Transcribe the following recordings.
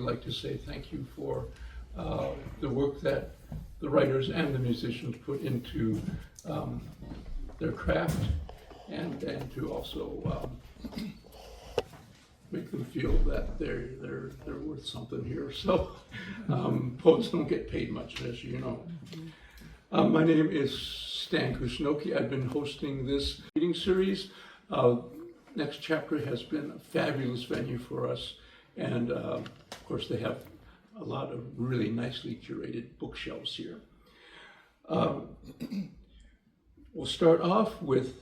like to say thank you for the work that the writers and the musicians put into their craft, and to also make them feel that they're worth something here. So poets don't get paid much, as you know. My name is Stan Kusunoki. I've been hosting this reading series. Next Chapter has been a fabulous venue for us, and of course they have a lot of really nicely curated bookshelves here. We'll start off with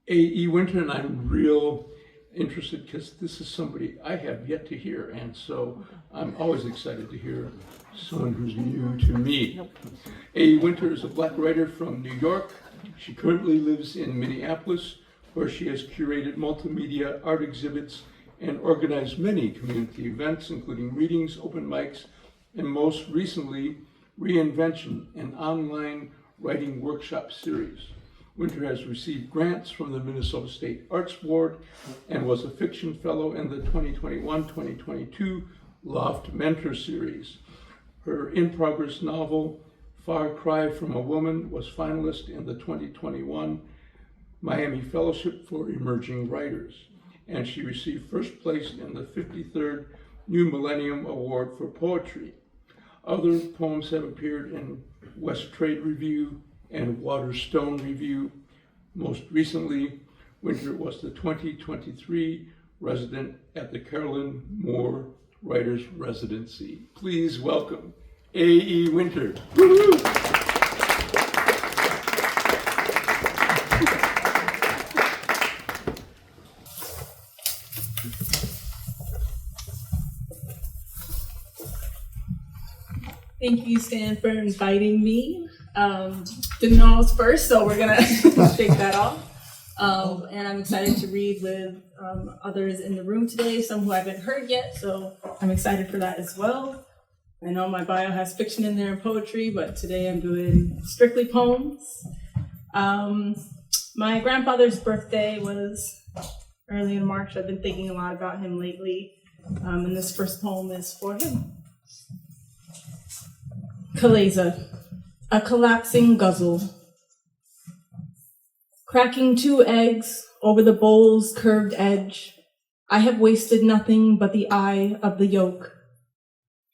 A.E. Wynter, and I'm real interested because this is somebody I have yet to hear, and so I'm always excited to hear someone who's new to me. A.E. Wynter is a Black writer from New York. She currently lives in Minneapolis, where she has curated multimedia art exhibits and organized many community events, including readings, open mics, and most recently, Reinvention, an online writing workshop series. Wynter has received grants from the Minnesota State Arts Board and was a fiction fellow in the 2021-2022 Loft Mentor Series. Her in-progress novel, Far Cry from a Woman, was finalist in the 2021 Miami Fellowship for Emerging Writers, and she received first place in the 53rd New Millennium Award for Poetry. Other poems have appeared in West Trade Review and Waterstone Review. Most recently, Wynter was the 2023 resident at the Carolyn Moore Writers Residency. Please welcome A.E. Wynter. Woo-hoo! Thank you, Stan, for inviting me. Didn't know I was first, so we're gonna shake that off. And I'm excited to read with others in the room today, some who I haven't heard yet, so I'm excited for that as well. I know my bio has fiction in there and poetry, but today I'm doing strictly poems. My grandfather's birthday was early in March. I've been thinking a lot about him lately, and this first poem is for him. Kaleza, a collapsing guzzle. Cracking 2 eggs over the bowl's curved edge, I have wasted nothing but the eye of the yolk.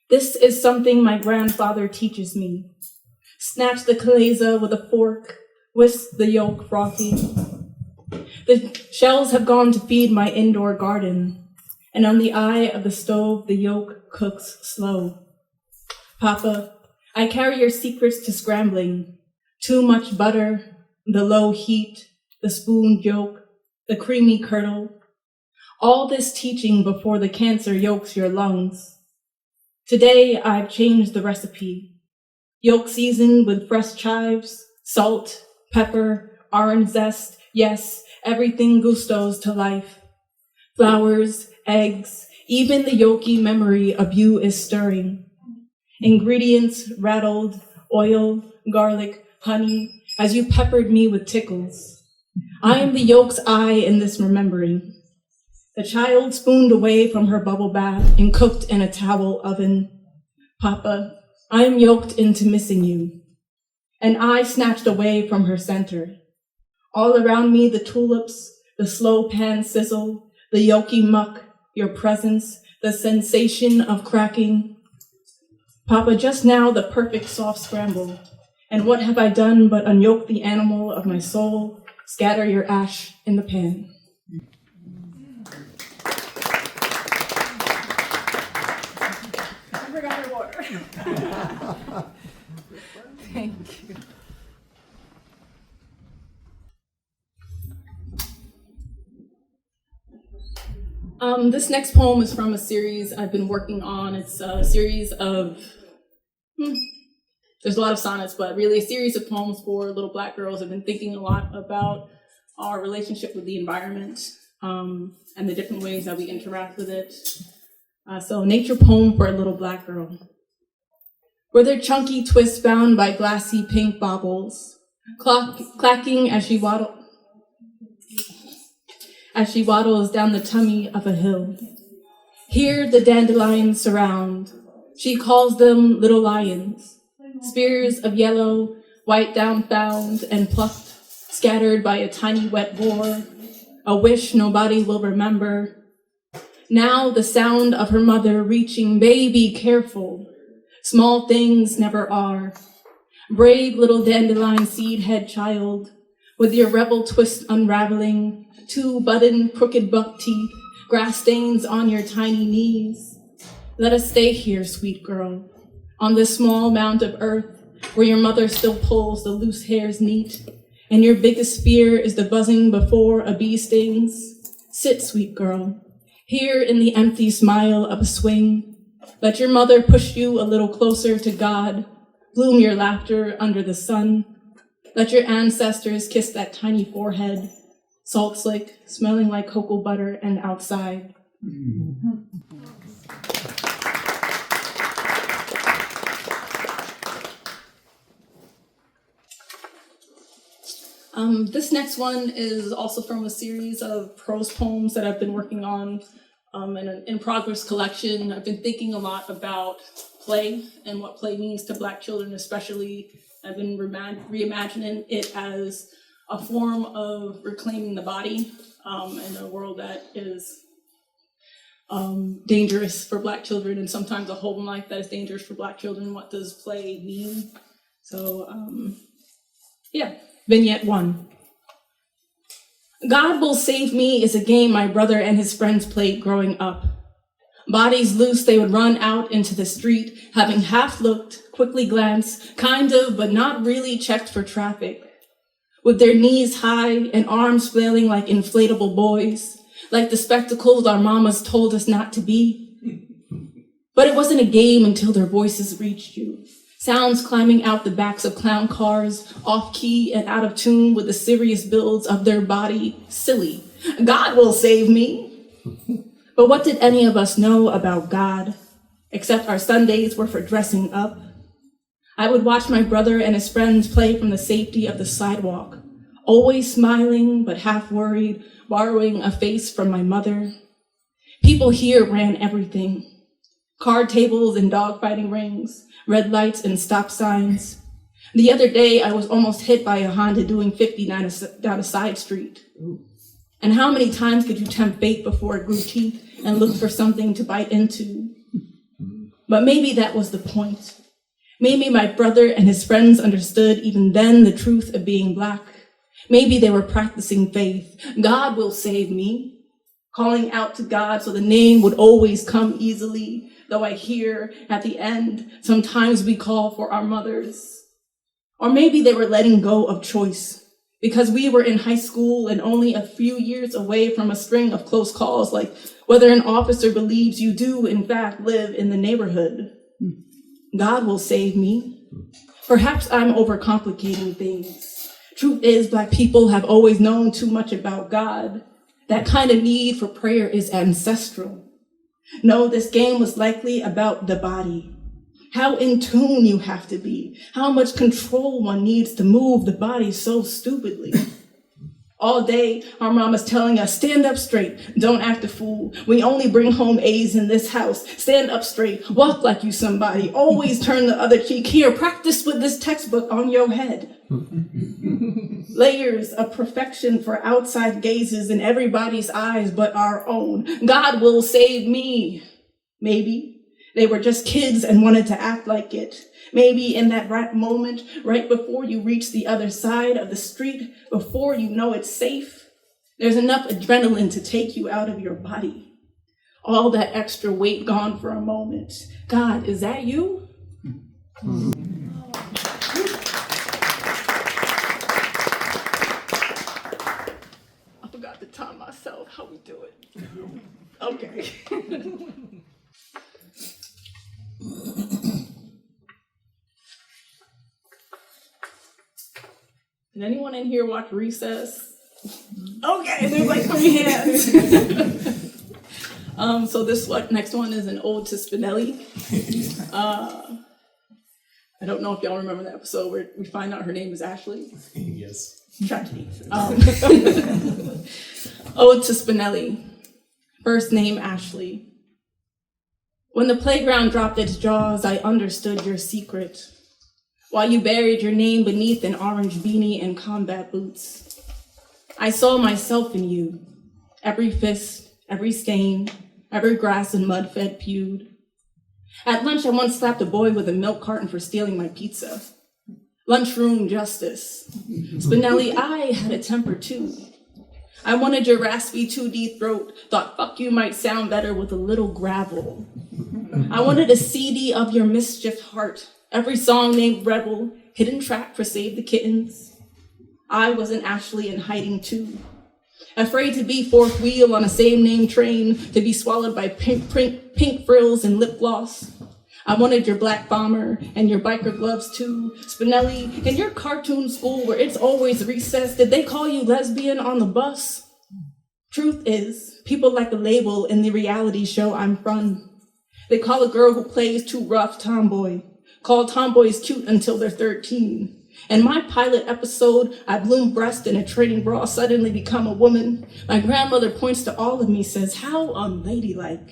This is something my grandfather teaches me. Snatch the kaleza with a fork, whisk the yolk frothy. The shells have gone to feed my indoor garden, and on the eye of the stove the yolk cooks slow. Papa, I carry your secrets to scrambling. Too much butter, the low heat, the spooned yolk, the creamy curdle. All this teaching before the cancer yolks your lungs. Today, I've changed the recipe. Yolk seasoned with fresh chives, salt, pepper, orange zest, yes, everything gustos to life. Flowers, eggs, even the yolky memory of you is stirring. Ingredients rattled, oil, garlic, honey, as you peppered me with tickles. I am the yolk's eye in this remembering. The child spooned away from her bubble bath and cooked in a towel oven. Papa, I am yoked into missing you. And I snatched away from her center. All around me, the tulips, the slow pan sizzle, the yolky muck, your presence, the sensation of cracking. Papa, just now the perfect soft scramble. And what have I done but unyoke the animal of my soul, scatter your ash in the pan. I forgot my water. Thank you. This next poem is from a series I've been working on. It's a series of, there's a lot of sonnets, but really a series of poems for little Black girls. I've been thinking a lot about our relationship with the environment and the different ways that we interact with it. So nature poem for a little Black girl. Were there chunky twists bound by glassy pink baubles, clacking as she waddles down the tummy of a hill. Here the dandelions surround. She calls them little lions, spears of yellow, white down found and plucked, scattered by a tiny wet boar, a wish nobody will remember. Now the sound of her mother reaching, baby, careful. Small things never are. Brave little dandelion seed head child, with your rebel twist unraveling, 2 button crooked buck teeth, grass stains on your tiny knees. Let us stay here, sweet girl, on this small mound of earth where your mother still pulls the loose hairs neat, and your biggest fear is the buzzing before a bee stings. Sit, sweet girl, here in the empty smile of a swing. Let your mother push you a little closer to God. Bloom your laughter under the sun. Let your ancestors kiss that tiny forehead, salt slick, smelling like cocoa butter and outside. This next one is also from a series of prose poems that I've been working on in an in-progress collection. I've been thinking a lot about play and what play means to Black children especially. I've been reimagining it as a form of reclaiming the body in a world that is dangerous for Black children, and sometimes a home life that is dangerous for Black children. What does play mean? So, Vignette 1. God Will Save Me is a game my brother and his friends played growing up. Bodies loose, they would run out into the street, having half looked, quickly glanced, kind of, but not really checked for traffic. With their knees high and arms flailing like inflatable boys, like the spectacles our mamas told us not to be. But it wasn't a game until their voices reached you. Sounds climbing out the backs of clown cars, off key and out of tune with the serious builds of their body, silly. God will save me. But what did any of us know about God, except our Sundays were for dressing up? I would watch my brother and his friends play from the safety of the sidewalk, always smiling but half worried, borrowing a face from my mother. People here ran everything. Card tables and dogfighting rings, red lights and stop signs. The other day, I was almost hit by a Honda doing 50 down a side street. And how many times could you tempt fate before it grew teeth and look for something to bite into? But maybe that was the point. Maybe my brother and his friends understood even then the truth of being Black. Maybe they were practicing faith. God will save me. Calling out to God so the name would always come easily. Though I hear at the end, sometimes we call for our mothers. Or maybe they were letting go of choice because we were in high school and only a few years away from a string of close calls, like whether an officer believes you do, in fact, live in the neighborhood. God will save me. Perhaps I'm overcomplicating things. Truth is, Black people have always known too much about God. That kind of need for prayer is ancestral. No, this game was likely about the body. How in tune you have to be. How much control one needs to move the body so stupidly. All day, our mama's telling us, stand up straight, don't act a fool. We only bring home A's in this house. Stand up straight, walk like you somebody. Always turn the other cheek. Here, practice with this textbook on your head. Layers of perfection for outside gazes in everybody's eyes but our own. God will save me. Maybe they were just kids and wanted to act like it. Maybe in that right moment, right before you reach the other side of the street, before you know it's safe, there's enough adrenaline to take you out of your body. All that extra weight gone for a moment. God, is that you? I forgot to time myself. How we do it? Okay. Did anyone in here watch Recess? Okay, there's like 3 hands. So this next one is an ode to Spinelli. I don't know if y'all remember the episode where we find out her name is Ashley. Yes. Tragedy. Ode to Spinelli. First name Ashley. When the playground dropped its jaws, I understood your secret. While you buried your name beneath an orange beanie and combat boots. I saw myself in you. Every fist, every stain, every grass and mud-fed feud. At lunch, I once slapped a boy with a milk carton for stealing my pizza. Lunchroom justice. Spinelli, I had a temper too. I wanted your raspy 2D throat, thought fuck you might sound better with a little gravel. I wanted a CD of your mischief heart, every song named Rebel, hidden track for Save the Kittens. I was an Ashley in hiding too. Afraid to be fourth wheel on a same-name train, to be swallowed by pink frills and lip gloss. I wanted your black bomber and your biker gloves too. Spinelli, in your cartoon school where it's always recess, did they call you lesbian on the bus? Truth is, people like the label in the reality show I'm from. They call a girl who plays too rough tomboy. Call tomboys cute until they're 13. In my pilot episode, I bloom breast in a training bra, suddenly become a woman. My grandmother points to all of me, says, how unladylike.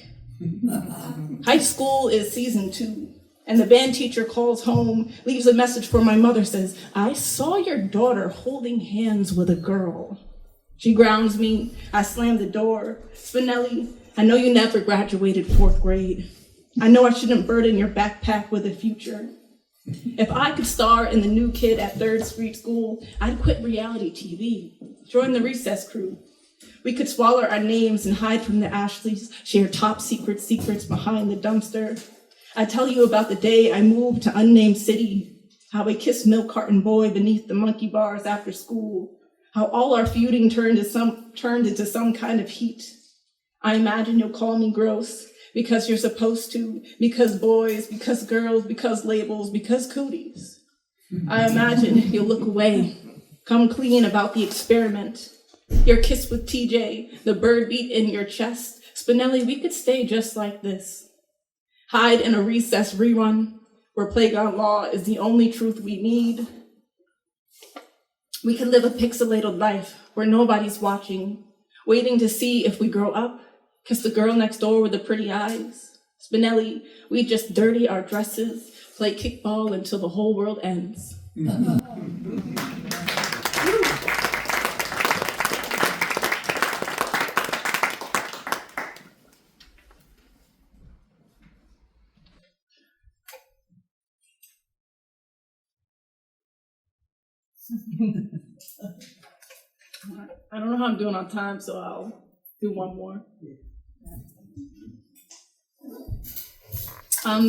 High school is season 2, and the band teacher calls home, leaves a message for my mother, says, I saw your daughter holding hands with a girl. She grounds me, I slam the door. Spinelli, I know you never graduated 4th grade. I know I shouldn't burden your backpack with a future. If I could star in the new kid at 3rd Street School, I'd quit reality TV, join the recess crew. We could swallow our names and hide from the Ashleys, share top secrets behind the dumpster. I tell you about the day I moved to unnamed city, how I kissed milk carton boy beneath the monkey bars after school, how all our feuding turned into some kind of heat. I imagine you'll call me gross because you're supposed to, because boys, because girls, because labels, because cooties. I imagine you'll look away, come clean about the experiment. Your kiss with TJ, the bird beat in your chest. Spinelli, we could stay just like this. Hide in a recess rerun where playground law is the only truth we need. We could live a pixelated life where nobody's watching, waiting to see if we grow up, kiss the girl next door with the pretty eyes. Spinelli, we just dirty our dresses, play kickball until the whole world ends. I don't know how I'm doing on time, so I'll do one more.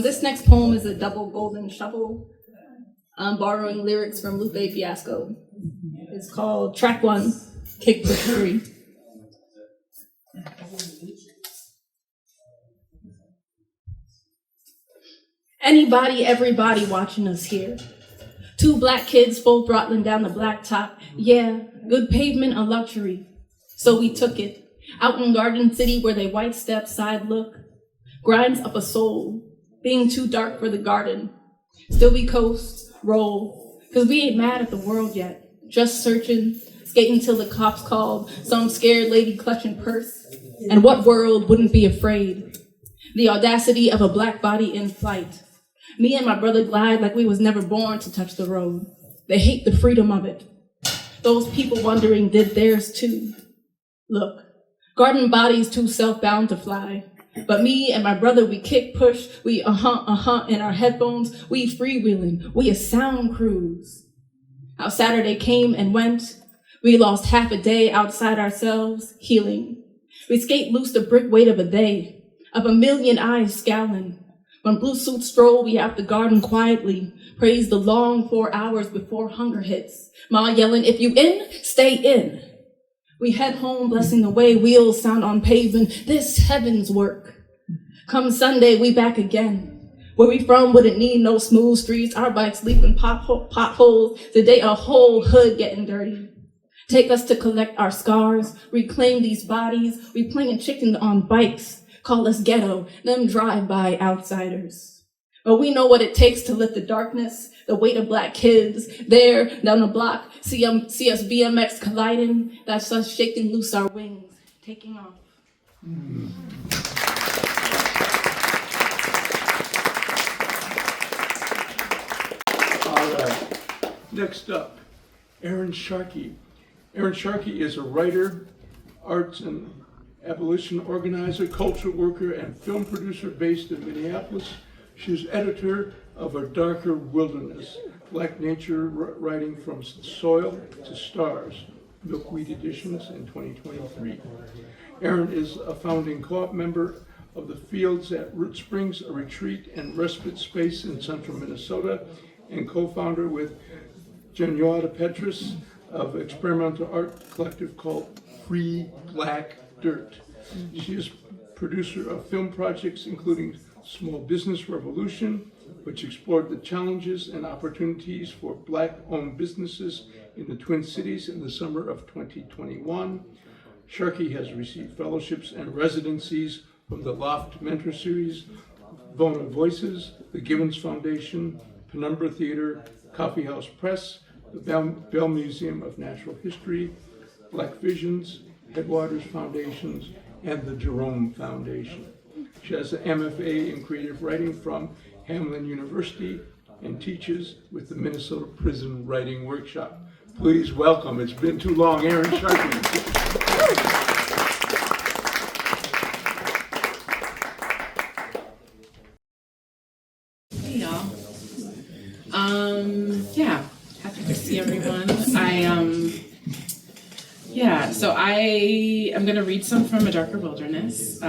This next poem is a double golden shovel. I'm borrowing lyrics from Lupe Fiasco. It's called Track 1, Kick Push 3. Anybody, everybody watching us here. 2 black kids full throttling down the blacktop. Yeah, good pavement, a luxury. So we took it. Out in Garden City where they white step side look. Grinds up a soul. Being too dark for the garden. Still we coast, roll. Cause we ain't mad at the world yet. Just searching, skating till the cops called. Some scared lady clutching purse. And what world wouldn't be afraid? The audacity of a black body in flight. Me and my brother glide like we was never born to touch the road. They hate the freedom of it. Those people wondering did theirs too. Look, garden bodies too self-bound to fly. But me and my brother, we kick push, we in our headphones, we freewheeling, we a sound cruise. How Saturday came and went, we lost half a day outside ourselves, healing. We skate loose the brick weight of a day, of a million eyes scowling. When blue suits stroll, we out the garden quietly, praise the long 4 hours before hunger hits. Ma yelling, if you in, stay in. We head home, blessing the way wheels sound on pavement. This heaven's work. Come Sunday, we back again. Where we from wouldn't need no smooth streets. Our bikes leaping potholes. Today a whole hood getting dirty. Take us to collect our scars, reclaim these bodies. We playing chicken on bikes. Call us ghetto, them drive-by outsiders. But we know what it takes to lift the darkness, the weight of black kids. There, down the block, see us BMX colliding. That's us shaking loose our wings, taking off. All right. Next up, Erin Sharkey. Erin Sharkey is a writer, arts and abolition organizer, cultural worker, and film producer based in Minneapolis. She's editor of A Darker Wilderness, Black Nature Writing from Soil to Stars, Milkweed Editions in 2023. Erin is a founding co-op member of the Fields at Root Springs, a retreat and respite space in central Minnesota, and co-founder with Genoa Petrus of experimental art collective called Free Black Dirt. She is producer of film projects including Small Business Revolution, which explored the challenges and opportunities for Black-owned businesses in the Twin Cities in the summer of 2021. Sharkey has received fellowships and residencies from the Loft Mentor Series, Vona Voices, the Gibbons Foundation, Penumbra Theater, Coffee House Press, the Bell Museum of Natural History, Black Visions, Headwaters Foundations, and the Jerome Foundation. She has an MFA in creative writing from Hamline University and teaches with the Minnesota Prison Writing Workshop. Please welcome, it's been too long, Erin Sharkey. Hey y'all. Yeah, happy to see everyone. So I am gonna read some from A Darker Wilderness.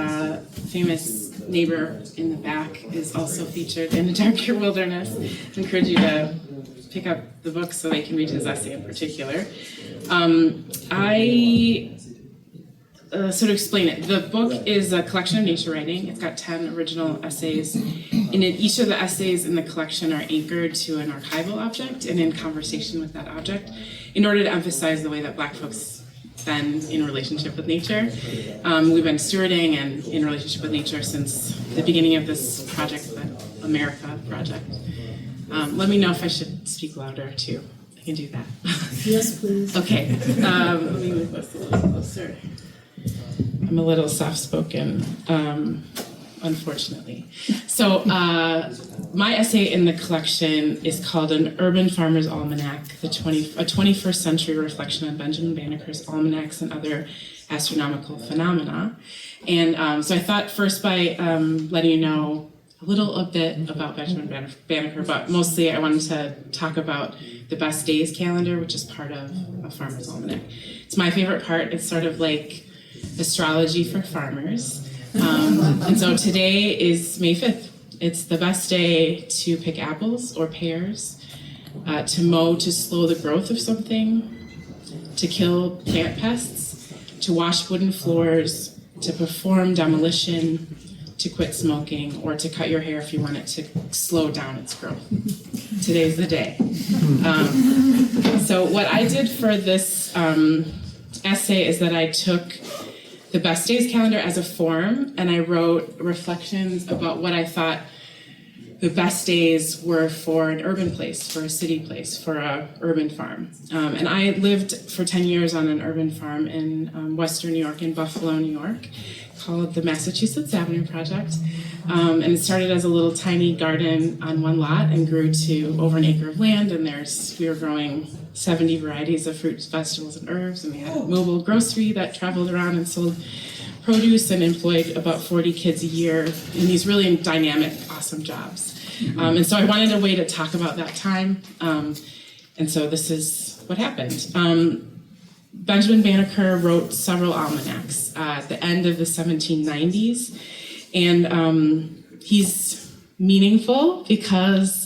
Famous neighbor in the back is also featured in A Darker Wilderness. I encourage you to pick up the book so they can read his essay in particular. So to explain it, the book is a collection of nature writing. It's got 10 original essays, and each of the essays in the collection are anchored to an archival object and in conversation with that object in order to emphasize the way that Black folks been in relationship with nature. We've been stewarding and in relationship with nature since the beginning of this project, the America Project. Let me know if I should speak louder too. I can do that. Yes, please. Okay, let me move this a little closer. I'm a little soft-spoken, unfortunately. So my essay in the collection is called An Urban Farmer's Almanac, a 21st century reflection on Benjamin Banneker's almanacs and other astronomical phenomena. And so I thought first by letting you know a bit about Benjamin Banneker, but mostly I wanted to talk about the Best Days calendar, which is part of a farmer's almanac. It's my favorite part. It's sort of like astrology for farmers. And so today is May 5th. It's the best day to pick apples or pears, to mow to slow the growth of something, to kill plant pests, to wash wooden floors, to perform demolition, to quit smoking, or to cut your hair if you want it to slow down its growth. Today's the day. So what I did for this essay is that I took the Best Days calendar as a form, and I wrote reflections about what I thought the best days were for an urban place, for a city place, for a urban farm. And I lived for 10 years on an urban farm in Western New York, in Buffalo, New York, called the Massachusetts Avenue Project. And it started as a little tiny garden on one lot and grew to over an acre of land, and we were growing 70 varieties of fruits, vegetables, and herbs, and we had a mobile grocery that traveled around and sold produce and employed about 40 kids a year in these really dynamic, awesome jobs. And so I wanted a way to talk about that time, and so this is what happened. Benjamin Banneker wrote several almanacs at the end of the 1790s, and he's meaningful because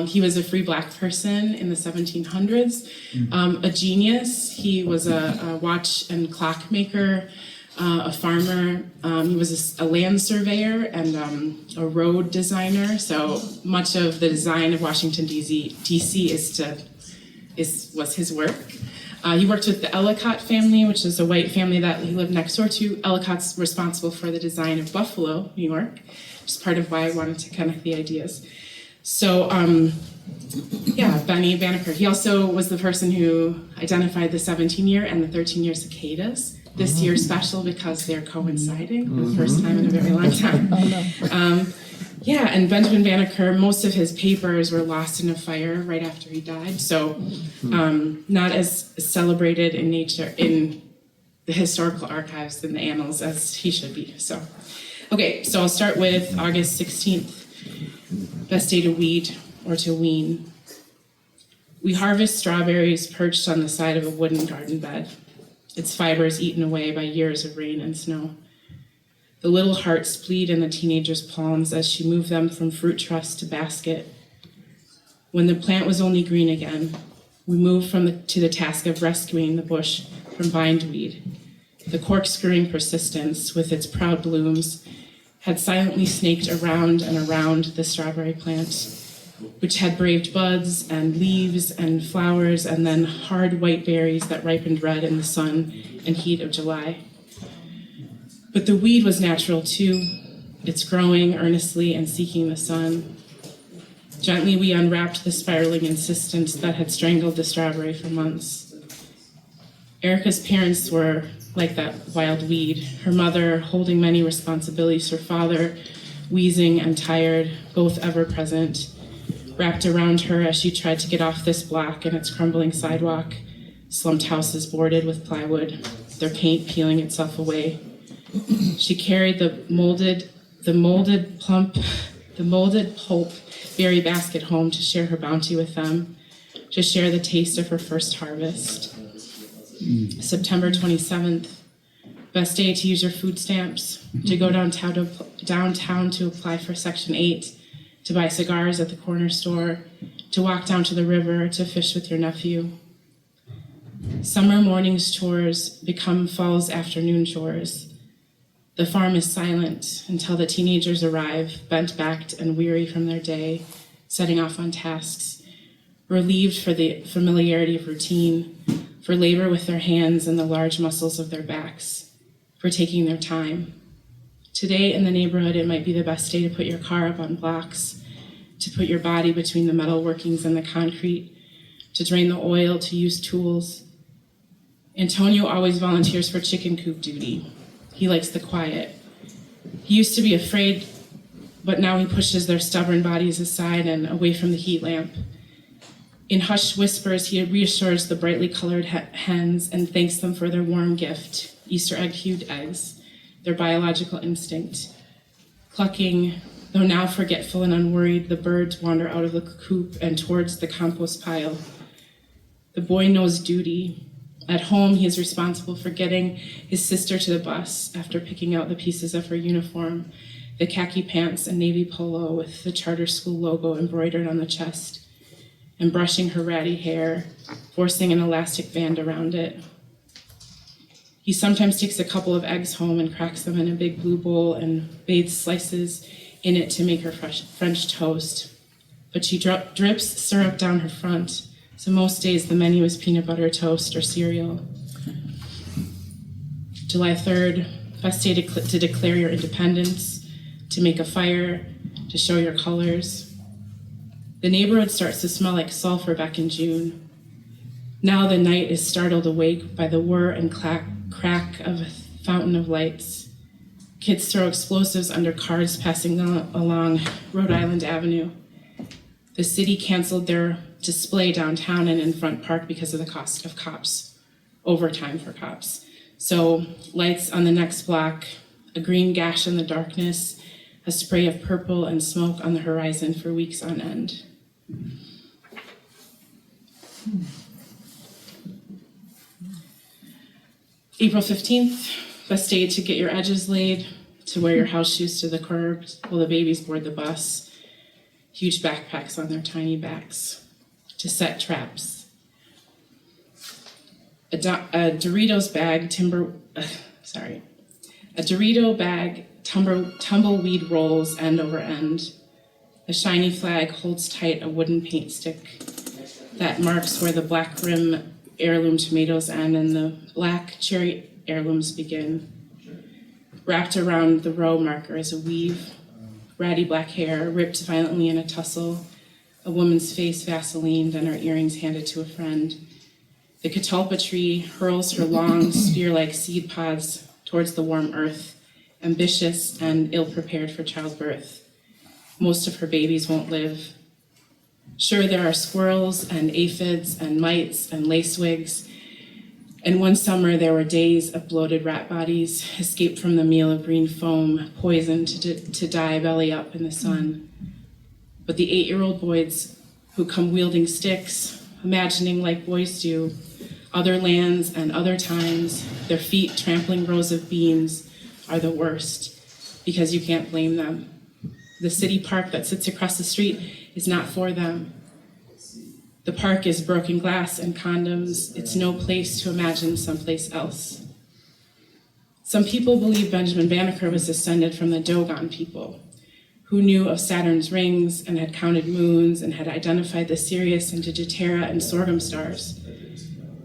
he was a free Black person in the 1700s, a genius. He was a watch and clock maker, a farmer. He was a land surveyor and a road designer. So much of the design of Washington, D.C. was his work. He worked with the Ellicott family, which is a white family that he lived next door to. Ellicott's responsible for the design of Buffalo, New York, which is part of why I wanted to connect the ideas. So, Benny Banneker. He also was the person who identified the 17-year and the 13-year cicadas. This year's special because they're coinciding for the first time in a very long time. Yeah, and Benjamin Banneker, most of his papers were lost in a fire right after he died, so not as celebrated in nature in the historical archives in the annals as he should be. So, okay, so I'll start with August 16th. Best day to weed or to wean. We harvest strawberries perched on the side of a wooden garden bed, its fibers eaten away by years of rain and snow. The little hearts bleed in the teenager's palms as she moved them from fruit truss to basket. When the plant was only green again, we moved to the task of rescuing the bush from bindweed. The corkscrewing persistence, with its proud blooms, had silently snaked around and around the strawberry plant, which had braved buds and leaves and flowers and then hard white berries that ripened red in the sun and heat of July. But the weed was natural too, its growing earnestly and seeking the sun. Gently we unwrapped the spiraling insistence that had strangled the strawberry for months. Erica's parents were like that wild weed, her mother holding many responsibilities, her father wheezing and tired, both ever present, wrapped around her as she tried to get off this block and its crumbling sidewalk, slumped houses boarded with plywood, their paint peeling itself away. She carried the molded pulp berry basket home to share her bounty with them, to share the taste of her first harvest. September 27th, best day to use your food stamps, to go downtown to apply for Section 8, to buy cigars at the corner store, to walk down to the river, to fish with your nephew. Summer morning's chores become fall's afternoon chores. The farm is silent until the teenagers arrive, bent-backed and weary from their day, setting off on tasks, relieved for the familiarity of routine, for labor with their hands and the large muscles of their backs, for taking their time. Today in the neighborhood, it might be the best day to put your car up on blocks, to put your body between the metal workings and the concrete, to drain the oil, to use tools. Antonio always volunteers for chicken coop duty. He likes the quiet. He used to be afraid, but now he pushes their stubborn bodies aside and away from the heat lamp. In hushed whispers, he reassures the brightly colored hens and thanks them for their warm gift, Easter egg-hued eggs, their biological instinct. Clucking, though now forgetful and unworried, the birds wander out of the coop and towards the compost pile. The boy knows duty. At home, he is responsible for getting his sister to the bus after picking out the pieces of her uniform, the khaki pants and navy polo with the charter school logo embroidered on the chest, and brushing her ratty hair, forcing an elastic band around it. He sometimes takes a couple of eggs home and cracks them in a big blue bowl and bathes slices in it to make her French toast. But she drips syrup down her front, so most days the menu is peanut butter toast or cereal. July 3rd, best day to declare your independence, to make a fire, to show your colors. The neighborhood starts to smell like sulfur back in June. Now the night is startled awake by the whir and crack of a fountain of lights. Kids throw explosives under cars passing along Rhode Island Avenue. The city canceled their display downtown and in Front Park because of the cost of cops, overtime for cops. So lights on the next block, a green gash in the darkness, a spray of purple and smoke on the horizon for weeks on end. April 15th, best day to get your edges laid, to wear your house shoes to the curb while the babies board the bus, huge backpacks on their tiny backs, to set traps. A Dorito bag tumbleweed rolls end over end. A shiny flag holds tight a wooden paint stick that marks where the black rim heirloom tomatoes end and the black cherry heirlooms begin. Wrapped around the row marker is a weave, ratty black hair ripped violently in a tussle, a woman's face Vaselined and her earrings handed to a friend. The catalpa tree hurls her long spear-like seed pods towards the warm earth, ambitious and ill-prepared for childbirth. most of her babies won't live. Sure, there are squirrels and aphids and mites and lacewings. And one summer there were days of bloated rat bodies, escaped from the meal of green foam, poisoned to die belly up in the sun. But the 8-year-old boys who come wielding sticks, imagining like boys do, other lands and other times, their feet trampling rows of beans, are the worst, because you can't blame them. The city park that sits across the street is not for them. The park is broken glass and condoms. It's no place to imagine someplace else. Some people believe Benjamin Banneker was descended from the Dogon people, who knew of Saturn's rings and had counted moons and had identified the Sirius and Digitera and sorghum stars,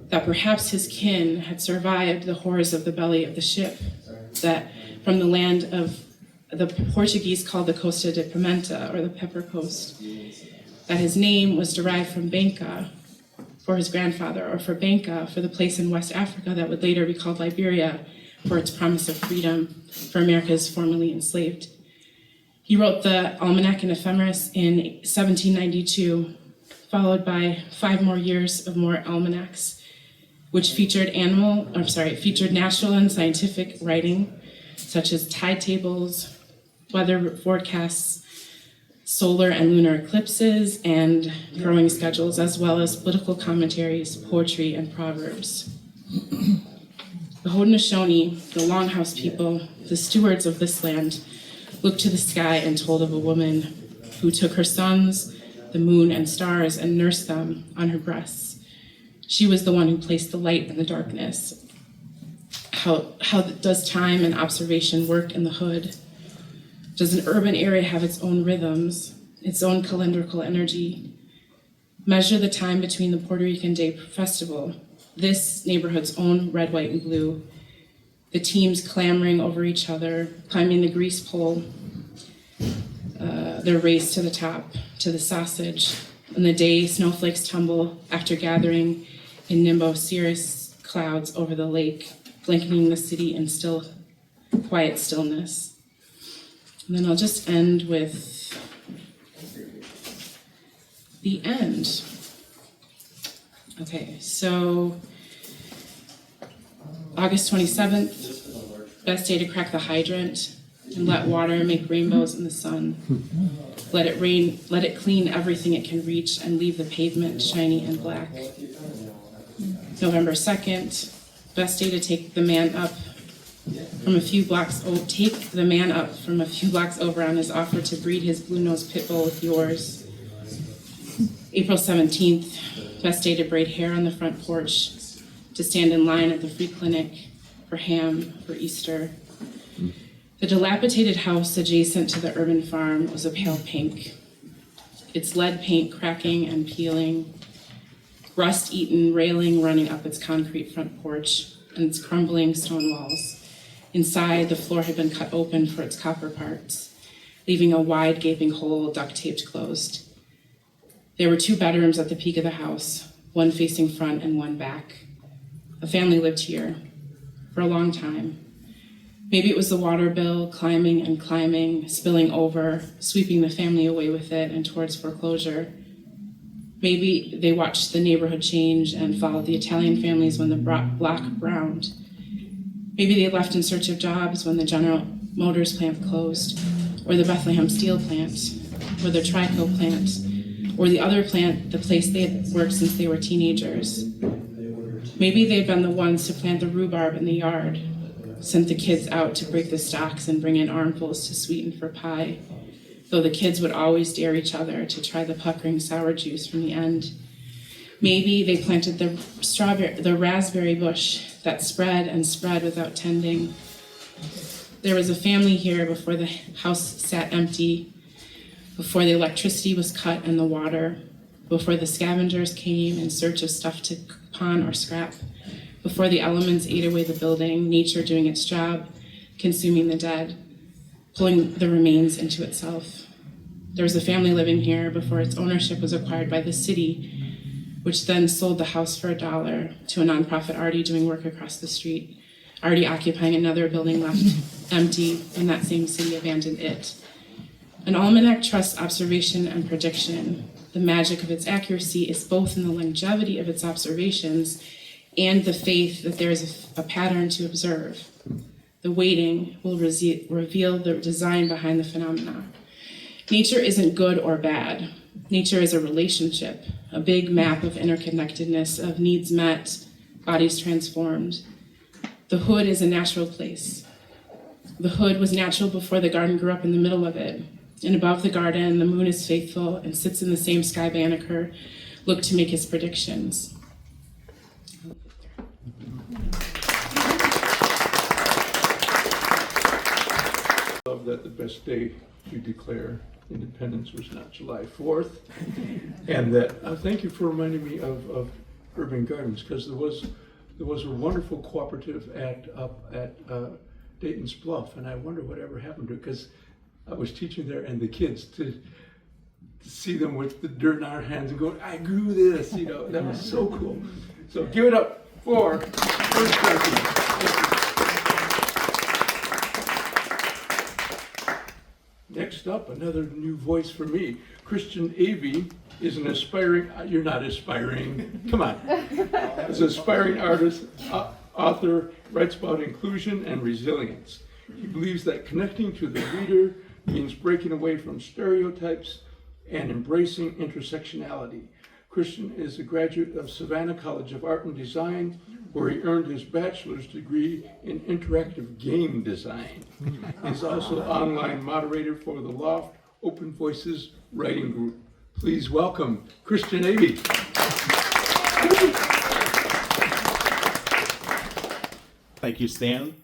that perhaps his kin had survived the horrors of the belly of the ship, that from the land of the Portuguese called the Costa de Pimenta, or the Pepper Coast, that his name was derived from Banca for his grandfather, or for Banca for the place in West Africa that would later be called Liberia for its promise of freedom for America's formerly enslaved. He wrote the Almanac and Ephemeris in 1792, followed by 5 more years of more almanacs, which featured natural and scientific writing, such as tide tables, weather forecasts, solar and lunar eclipses, and growing schedules, as well as political commentaries, poetry, and proverbs. The Haudenosaunee, the Longhouse people, the stewards of this land, looked to the sky and told of a woman who took her sons, the moon and stars, and nursed them on her breasts. She was the one who placed the light in the darkness. How does time and observation work in the hood? Does an urban area have its own rhythms, its own calendrical energy? Measure the time between the Puerto Rican Day Festival, this neighborhood's own red, white, and blue, the teams clamoring over each other, climbing the grease pole, their race to the top, to the sausage, and the day snowflakes tumble after gathering in nimbo-cirrus clouds over the lake, blanketing the city in quiet stillness. And then I'll just end with the end. Okay, so August 27th, best day to crack the hydrant and let water make rainbows in the sun. Let it rain, let it clean everything it can reach and leave the pavement shiny and black. November 2nd, best day to take the man up from a few blocks over on his offer to breed his blue-nosed pit bull with yours. April 17th, best day to braid hair on the front porch, to stand in line at the free clinic for ham for Easter. The dilapidated house adjacent to the urban farm was a pale pink, its lead paint cracking and peeling, rust-eaten railing running up its concrete front porch, and its crumbling stone walls. Inside, the floor had been cut open for its copper parts, leaving a wide gaping hole duct-taped closed. There were 2 bedrooms at the peak of the house, one facing front and one back. A family lived here for a long time. Maybe it was the water bill climbing and climbing, spilling over, sweeping the family away with it and towards foreclosure. Maybe they watched the neighborhood change and followed the Italian families when the block browned. Maybe they left in search of jobs when the General Motors plant closed, or the Bethlehem Steel plant, or the Trico plant, or the other plant, the place they had worked since they were teenagers. Maybe they'd been the ones to plant the rhubarb in the yard, sent the kids out to break the stalks and bring in armfuls to sweeten for pie, though the kids would always dare each other to try the puckering sour juice from the end. Maybe they planted the raspberry bush that spread and spread without tending. There was a family here before the house sat empty, before the electricity was cut and the water, before the scavengers came in search of stuff to pawn or scrap, before the elements ate away the building, nature doing its job, consuming the dead, pulling the remains into itself. There was a family living here before its ownership was acquired by the city, which then sold the house for $1 to a nonprofit already doing work across the street, already occupying another building left empty when that same city abandoned it. An almanac trusts observation and prediction. The magic of its accuracy is both in the longevity of its observations and the faith that there is a pattern to observe. The waiting will reveal the design behind the phenomena. Nature isn't good or bad. Nature is a relationship, a big map of interconnectedness, of needs met, bodies transformed. The hood is a natural place. The hood was natural before the garden grew up in the middle of it. And above the garden, the moon is faithful and sits in the same sky Banneker looked to make his predictions. I love that the best day to declare independence was not July 4th. And that, thank you for reminding me of urban gardens, because there was a wonderful cooperative up at Dayton's Bluff, and I wonder whatever happened to it, because I was teaching there, and the kids to see them with the dirt in our hands and going, I grew this, that was so cool. So give it up for Erin Sharkey. Next up, another new voice for me. Christian Avey is an aspiring, you're not aspiring, come on. Is an aspiring artist, author, writes about inclusion and resilience. He believes that connecting to the reader means breaking away from stereotypes and embracing intersectionality. Christian is a graduate of Savannah College of Art and Design, where he earned his bachelor's degree in interactive game design. He's also online moderator for the Loft Open Voices Writing Group. Please welcome Christian Avey. Thank you, Stan.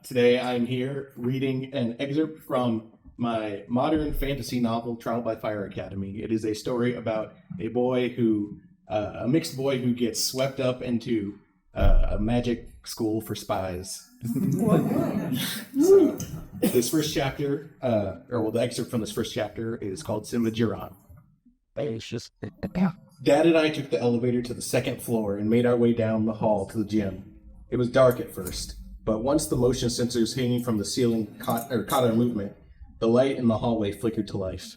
Today I'm here reading an excerpt from my modern fantasy novel, Trial by Fire Academy. It is a story about a mixed boy who gets swept up into a magic school for spies. So, this first chapter, the excerpt from this first chapter is called Simba-Jiran. Dad and I took the elevator to the second floor and made our way down the hall to the gym. It was dark at first, but once the motion sensors hanging from the ceiling caught our movement, the light in the hallway flickered to life.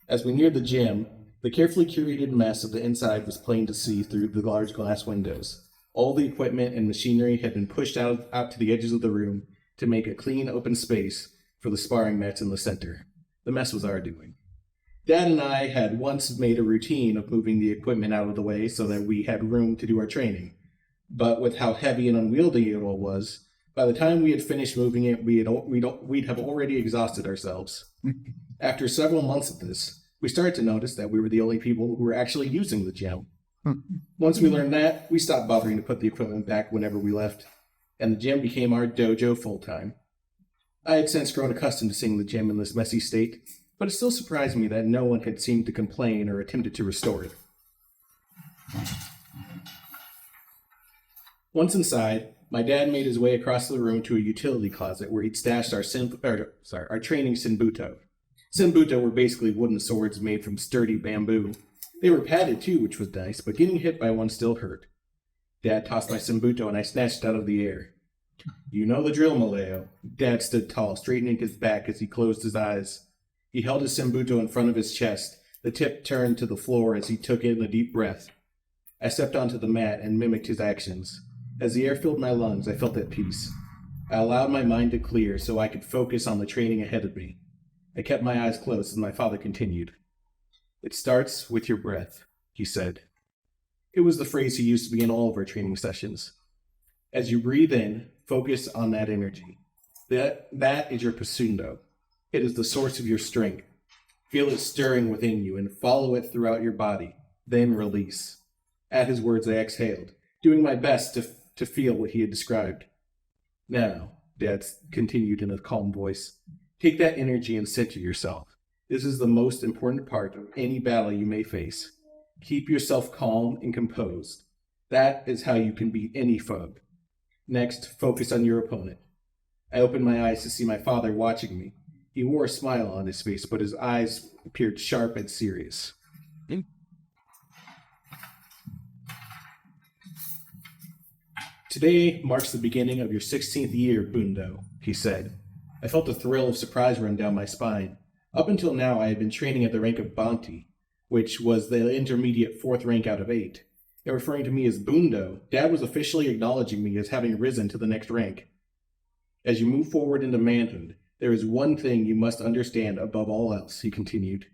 As we neared the gym, the carefully curated mess of the inside was plain to see through the large glass windows. All the equipment and machinery had been pushed out to the edges of the room to make a clean, open space for the sparring mats in the center. The mess was our doing. Dad and I had once made a routine of moving the equipment out of the way so that we had room to do our training. But with how heavy and unwieldy it all was, by the time we had finished moving it, we'd have already exhausted ourselves. After several months of this, we started to notice that we were the only people who were actually using the gym. Once we learned that, we stopped bothering to put the equipment back whenever we left, and the gym became our dojo full-time. I had since grown accustomed to seeing the gym in this messy state, but it still surprised me that no one had seemed to complain or attempted to restore it. Once inside, my dad made his way across the room to a utility closet where he'd stashed our training senbuto. Senbuto were basically wooden swords made from sturdy bamboo. They were padded too, which was nice, but getting hit by one still hurt. Dad tossed my senbuto and I snatched it out of the air. You know the drill, Maleo. Dad stood tall, straightening his back as he closed his eyes. He held his senbuto in front of his chest, the tip turned to the floor as he took in a deep breath. I stepped onto the mat and mimicked his actions. As the air filled my lungs, I felt at peace. I allowed my mind to clear so I could focus on the training ahead of me. I kept my eyes closed as my father continued. It starts with your breath, he said. It was the phrase he used to begin all of our training sessions. As you breathe in, focus on that energy. That is your pasundo. It is the source of your strength. Feel it stirring within you and follow it throughout your body. Then release. At his words, I exhaled, doing my best to feel what he had described. Now, Dad continued in a calm voice, take that energy and center yourself. This is the most important part of any battle you may face. Keep yourself calm and composed. That is how you can beat any foe. Next, focus on your opponent. I opened my eyes to see my father watching me. He wore a smile on his face, but his eyes appeared sharp and serious. Today marks the beginning of your 16th year, Bundo, he said. I felt a thrill of surprise run down my spine. Up until now, I had been training at the rank of Banti, which was the intermediate 4th rank out of 8. And referring to me as Bundo, Dad was officially acknowledging me as having risen to the next rank. As you move forward into manhood, there is one thing you must understand above all else, he continued.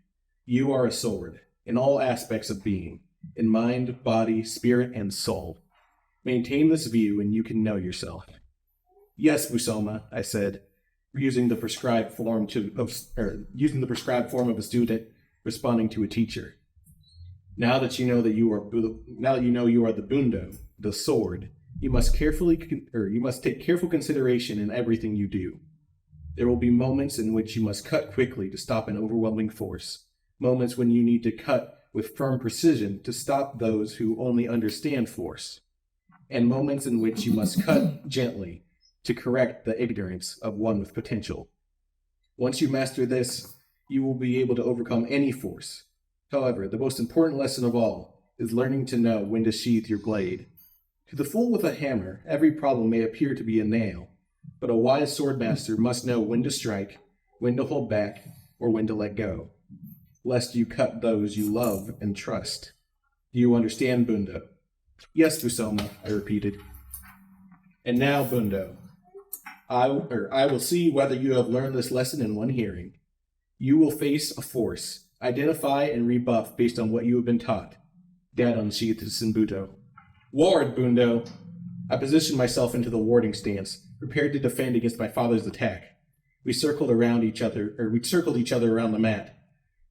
You are a sword, in all aspects of being, in mind, body, spirit, and soul. Maintain this view and you can know yourself. Yes, Busoma, I said, using the prescribed form of a student responding to a teacher. Now that you know you are the Bundo, the sword, you must take careful consideration in everything you do. There will be moments in which you must cut quickly to stop an overwhelming force, moments when you need to cut with firm precision to stop those who only understand force, and moments in which you must cut gently to correct the ignorance of one with potential. Once you master this, you will be able to overcome any force. However, the most important lesson of all is learning to know when to sheathe your blade. To the fool with a hammer, every problem may appear to be a nail, but a wise swordmaster must know when to strike, when to hold back, or when to let go, lest you cut those you love and trust. Do you understand, Bundo? Yes, Busoma, I repeated. And now, Bundo, I will see whether you have learned this lesson in one hearing. You will face a force, identify and rebuff based on what you have been taught. Dad unsheathed his senbuto. Ward, Bundo! I positioned myself into the warding stance, prepared to defend against my father's attack. We circled each other around the mat.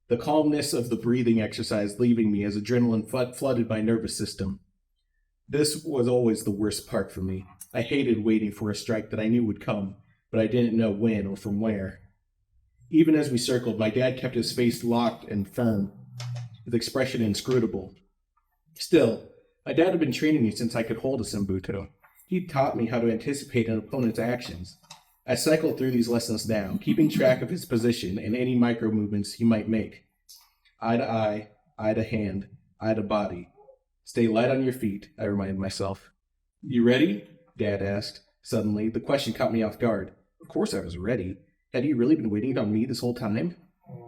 The calmness of the breathing exercise leaving me as adrenaline flooded my nervous system. This was always the worst part for me. I hated waiting for a strike that I knew would come, but I didn't know when or from where. Even as we circled, my dad kept his face locked and firm, his expression inscrutable. Still, my dad had been training me since I could hold a senbuto. He taught me how to anticipate an opponent's actions. I cycled through these lessons now, keeping track of his position and any micro movements he might make. Eye to eye to hand, eye to body. Stay light on your feet, I reminded myself. You ready? Dad asked. Suddenly, the question caught me off guard. Of course I was ready. Had he really been waiting on me this whole time?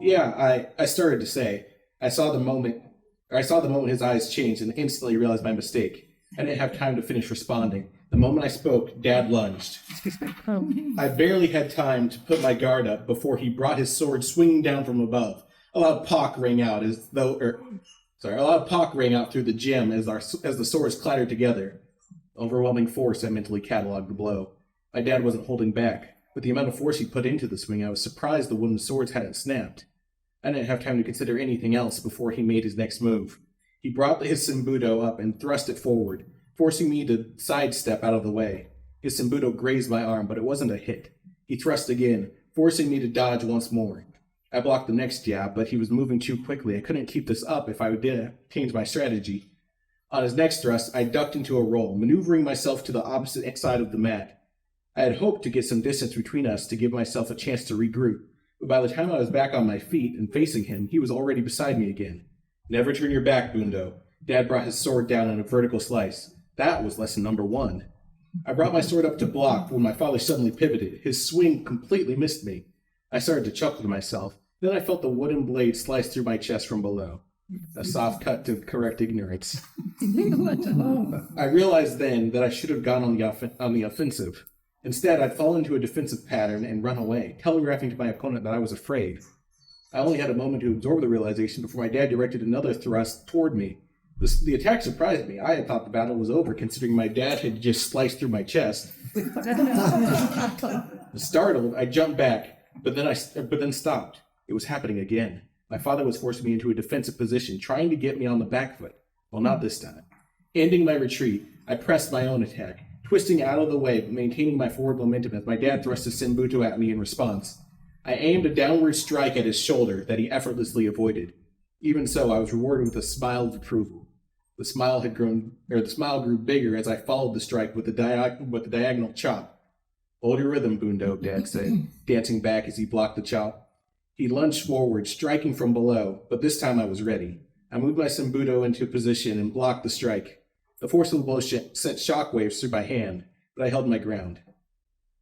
Yeah, I started to say. I saw the moment his eyes changed and instantly realized my mistake. I didn't have time to finish responding. The moment I spoke, Dad lunged. I barely had time to put my guard up before he brought his sword swinging down from above. A loud pock rang out through the gym as the swords clattered together. Overwhelming force, I mentally cataloged the blow. My dad wasn't holding back. With the amount of force he put into the swing, I was surprised the wooden swords hadn't snapped. I didn't have time to consider anything else before he made his next move. He brought his senbuto up and thrust it forward, forcing me to sidestep out of the way. His senbuto grazed my arm, but it wasn't a hit. He thrust again, forcing me to dodge once more. I blocked the next jab, but he was moving too quickly. I couldn't keep this up if I did change my strategy. On his next thrust, I ducked into a roll, maneuvering myself to the opposite side of the mat. I had hoped to get some distance between us to give myself a chance to regroup, but by the time I was back on my feet and facing him, he was already beside me again. Never turn your back, Bundo. Dad brought his sword down in a vertical slice. That was lesson number 1. I brought my sword up to block when my father suddenly pivoted. His swing completely missed me. I started to chuckle to myself. Then I felt the wooden blade slice through my chest from below. A soft cut to correct ignorance. I realized then that I should have gone on the offensive. Instead, I'd fallen into a defensive pattern and run away, telegraphing to my opponent that I was afraid. I only had a moment to absorb the realization before my dad directed another thrust toward me. The attack surprised me. I had thought the battle was over, considering my dad had just sliced through my chest. Startled, I jumped back, but then stopped. It was happening again. My father was forcing me into a defensive position, trying to get me on the back foot. Well, not this time. Ending my retreat, I pressed my own attack, twisting out of the way but maintaining my forward momentum as my dad thrust his senbuto at me in response. I aimed a downward strike at his shoulder that he effortlessly avoided. Even so, I was rewarded with a smile of approval. The smile grew bigger as I followed the strike with the diagonal chop. Hold your rhythm, Bundo, Dad said, dancing back as he blocked the chop. He lunged forward, striking from below, but this time I was ready. I moved my senbuto into position and blocked the strike. The force of the blow sent shockwaves through my hand, but I held my ground.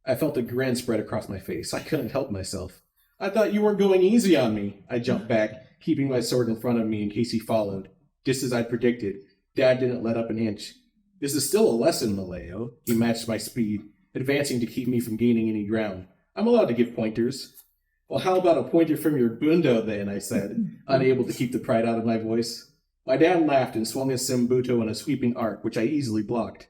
I felt a grin spread across my face. I couldn't help myself. I thought you weren't going easy on me. I jumped back, keeping my sword in front of me in case he followed. Just as I predicted, Dad didn't let up an inch. This is still a lesson, Maleo. He matched my speed, advancing to keep me from gaining any ground. I'm allowed to give pointers. Well, how about a pointer from your bundo then, I said, unable to keep the pride out of my voice. My dad laughed and swung his Simbuto in a sweeping arc, which I easily blocked.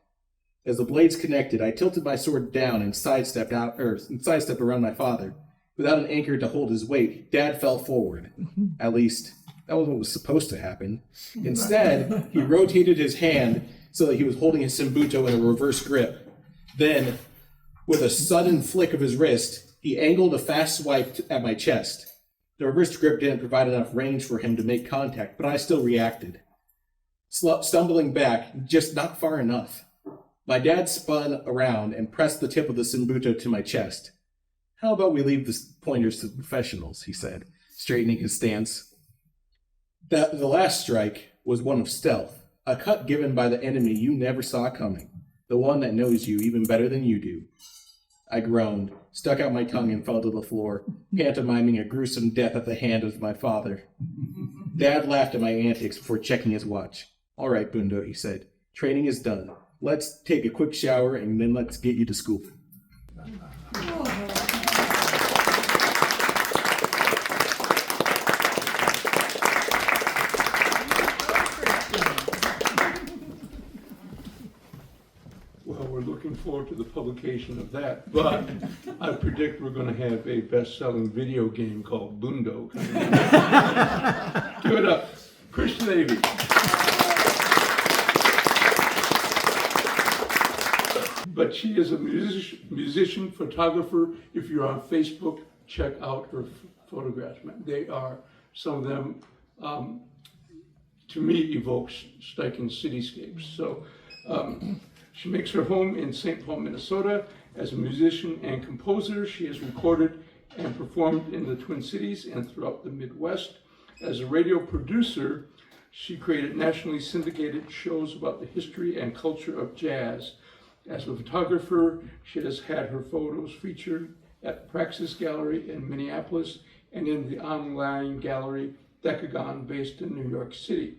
As the blades connected, I tilted my sword down and sidestepped around my father. Without an anchor to hold his weight, Dad fell forward. At least, that was what was supposed to happen. Instead, he rotated his hand so that he was holding his Simbuto in a reverse grip. Then, with a sudden flick of his wrist, he angled a fast swipe at my chest. The reverse grip didn't provide enough range for him to make contact, but I still reacted. Stumbling back, just not far enough. My dad spun around and pressed the tip of the Simbuto to my chest. How about we leave the pointers to the professionals, he said, straightening his stance. The last strike was one of stealth, a cut given by the enemy you never saw coming, the one that knows you even better than you do. I groaned, stuck out my tongue, and fell to the floor, pantomiming a gruesome death at the hand of my father. Dad laughed at my antics before checking his watch. All right, Bundo, he said. Training is done. Let's take a quick shower, and then let's get you to school. Well, we're looking forward to the publication of that, but I predict we're going to have a best-selling video game called Bundo. Give it up. Christian Avey. But she is a musician, photographer. If you're on Facebook, check out her photographs. They are, some of them, to me, evoke striking cityscapes. So she makes her home in St. Paul, Minnesota. As a musician and composer, she has recorded and performed in the Twin Cities and throughout the Midwest. As a radio producer, she created nationally syndicated shows about the history and culture of jazz. As a photographer, she has had her photos featured at Praxis Gallery in Minneapolis and in the online gallery Decagon, based in New York City.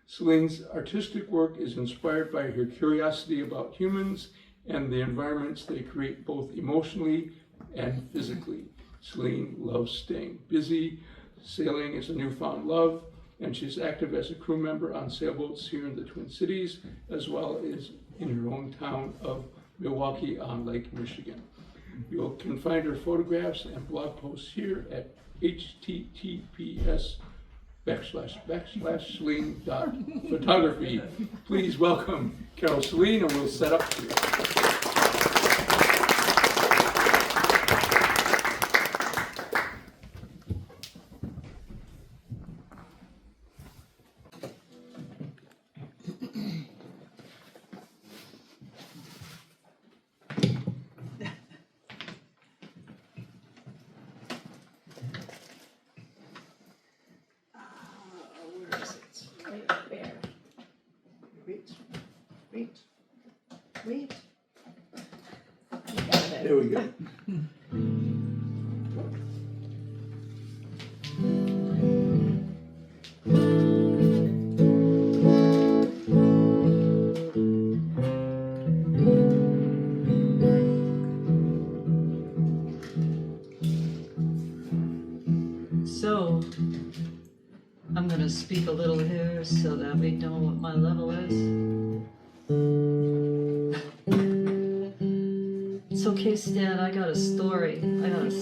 Seline's artistic work is inspired by her curiosity about humans and the environments they create both emotionally and physically. Seline loves staying busy. Sailing is a newfound love, and she's active as a crew member on sailboats here in the Twin Cities, as well as in her own town of Milwaukee on Lake Michigan. You can find her photographs and blog posts here at https://Seline.photography. Please welcome Carole Seline, and we'll set up here. Wait. There we go. So, I'm going to speak a little here so that we know what my level is. It's okay, Stan, I got a story.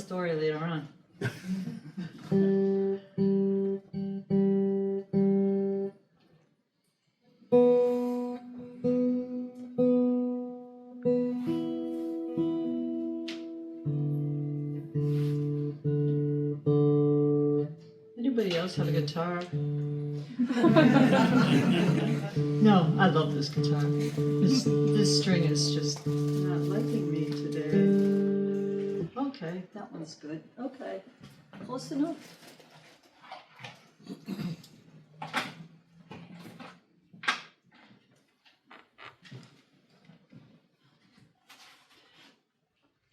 Later on. Anybody else have a guitar? No, I love this guitar. This string is just not liking me today. Okay, that one's good. Okay, close enough.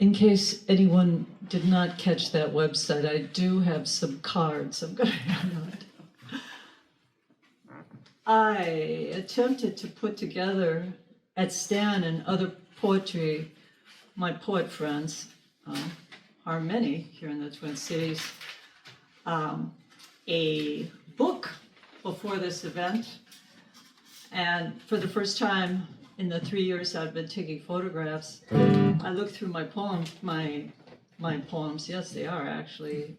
in case anyone did not catch that website, I do have some cards I'm going to hand out. I attempted to put together at Stan and other poetry, my poet friends, are many here in the Twin Cities, a book before this event. And for the first time in the 3 years I've been taking photographs, I looked through my poems, my yes, they are actually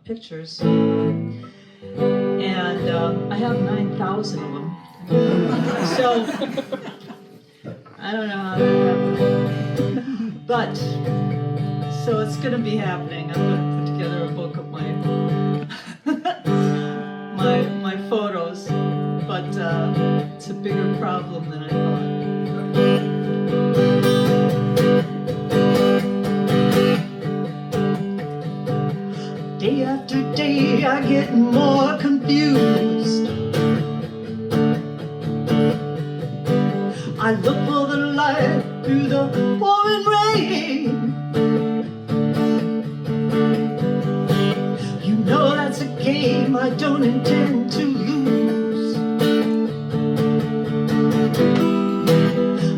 pictures. And I have 9,000 of them. So I don't know how that happened. But, so it's going to be happening. I'm going to put together a book of my my photos, but it's a bigger problem than I thought. Day after day, I get more confused. I look for the light through the pouring rain. You know that's a game I don't intend to lose.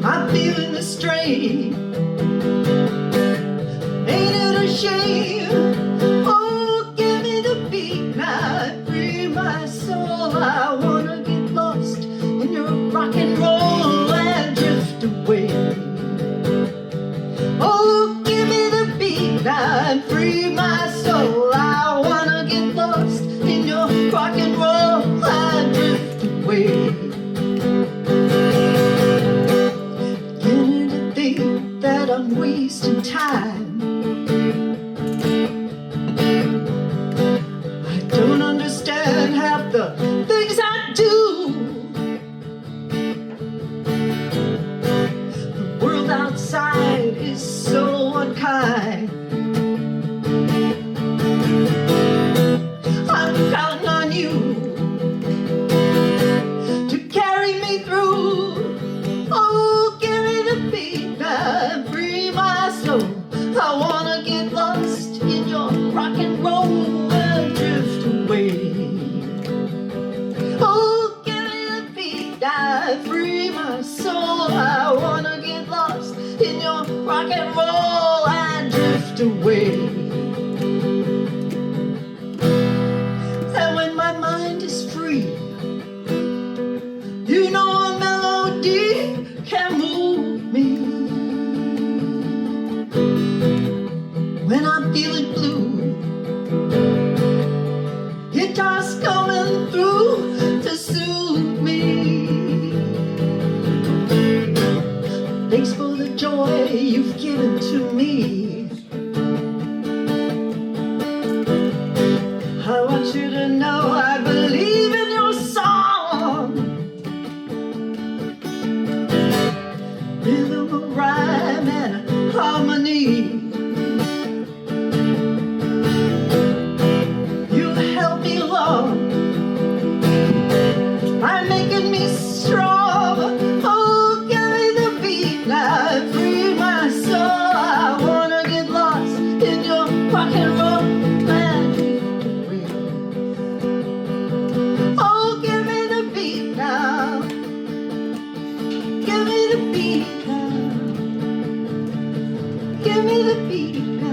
I'm feeling the strain. Ain't it a shame? Oh, give me the beat now, free my soul. I wanna get lost in your rock and roll and drift away. Oh, give me the beat now and free my soul. I wanna get lost in your rock and roll and drift away. Beginning to think that I'm wasting time. I don't understand half the things I do. The world outside is so unkind. I'm counting on you to carry me through. Oh, give me the beat and free my soul. I wanna get lost in your rock and roll and drift away. Oh, give me the beat and free my soul. I wanna get lost in your rock and roll and drift away. And when my mind is free, you know a melody can move me. When I'm feeling blue, guitar's coming through to soothe me. Thanks for the joy you've given to me. I want you to know I believe in your song. Rhythm of rhyme and harmony. You help me along. I'm making me strong. Oh, give me the beat now, free my soul. I wanna get lost in your rock and roll and drift away. Oh, give me the beat now. Give me the beat now. Give me the beat now.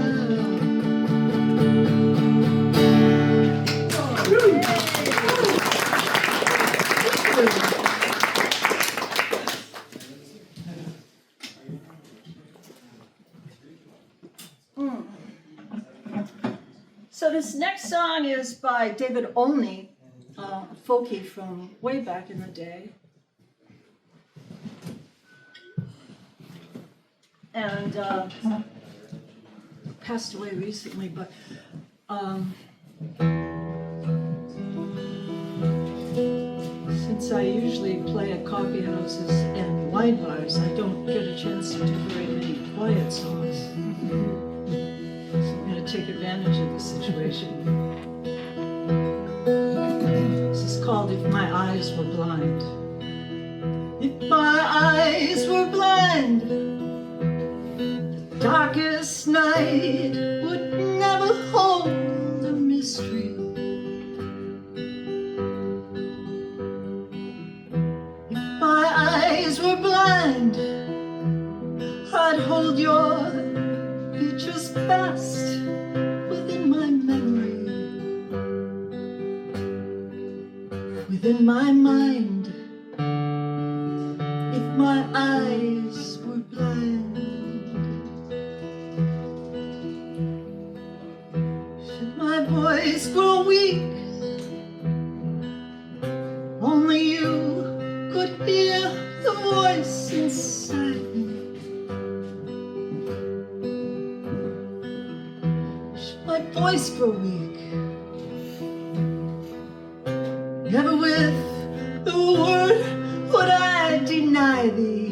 So this next song is by David Olney, folkie from way back in the day. And passed away recently, but since I usually play at coffee houses and wine bars, I don't get a chance to do very many quiet songs. So I'm going to take advantage of the situation. This is called If My Eyes Were Blind. If my eyes were blind, darkest night would never hold a mystery. If my eyes were blind, I'd hold your features fast within my memory, within my mind. If my eyes were blind, should my voice grow weak, only you could hear the voice inside me. Should my voice grow weak, never with the word would I deny thee.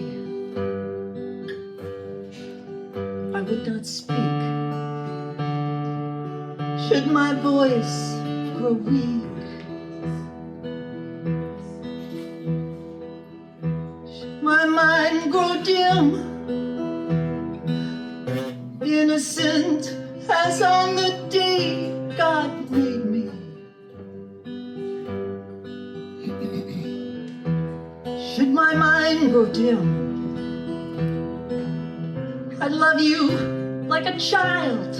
I would not speak. Should my voice grow weak, should my mind grow dim, innocent as on the day God made me. Should my mind grow dim, I'd love you like a child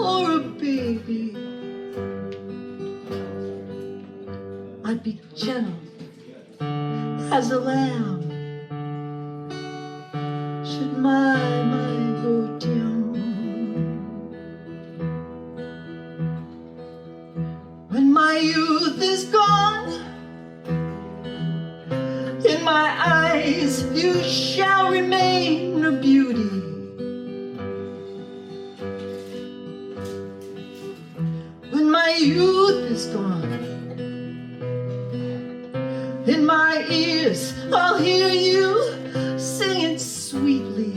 or a baby. I'd be gentle as a lamb. Should my mind grow dim, when my youth is gone, in my eyes you shall remain a beauty. When my youth is gone, in my ears I'll hear you singing sweetly,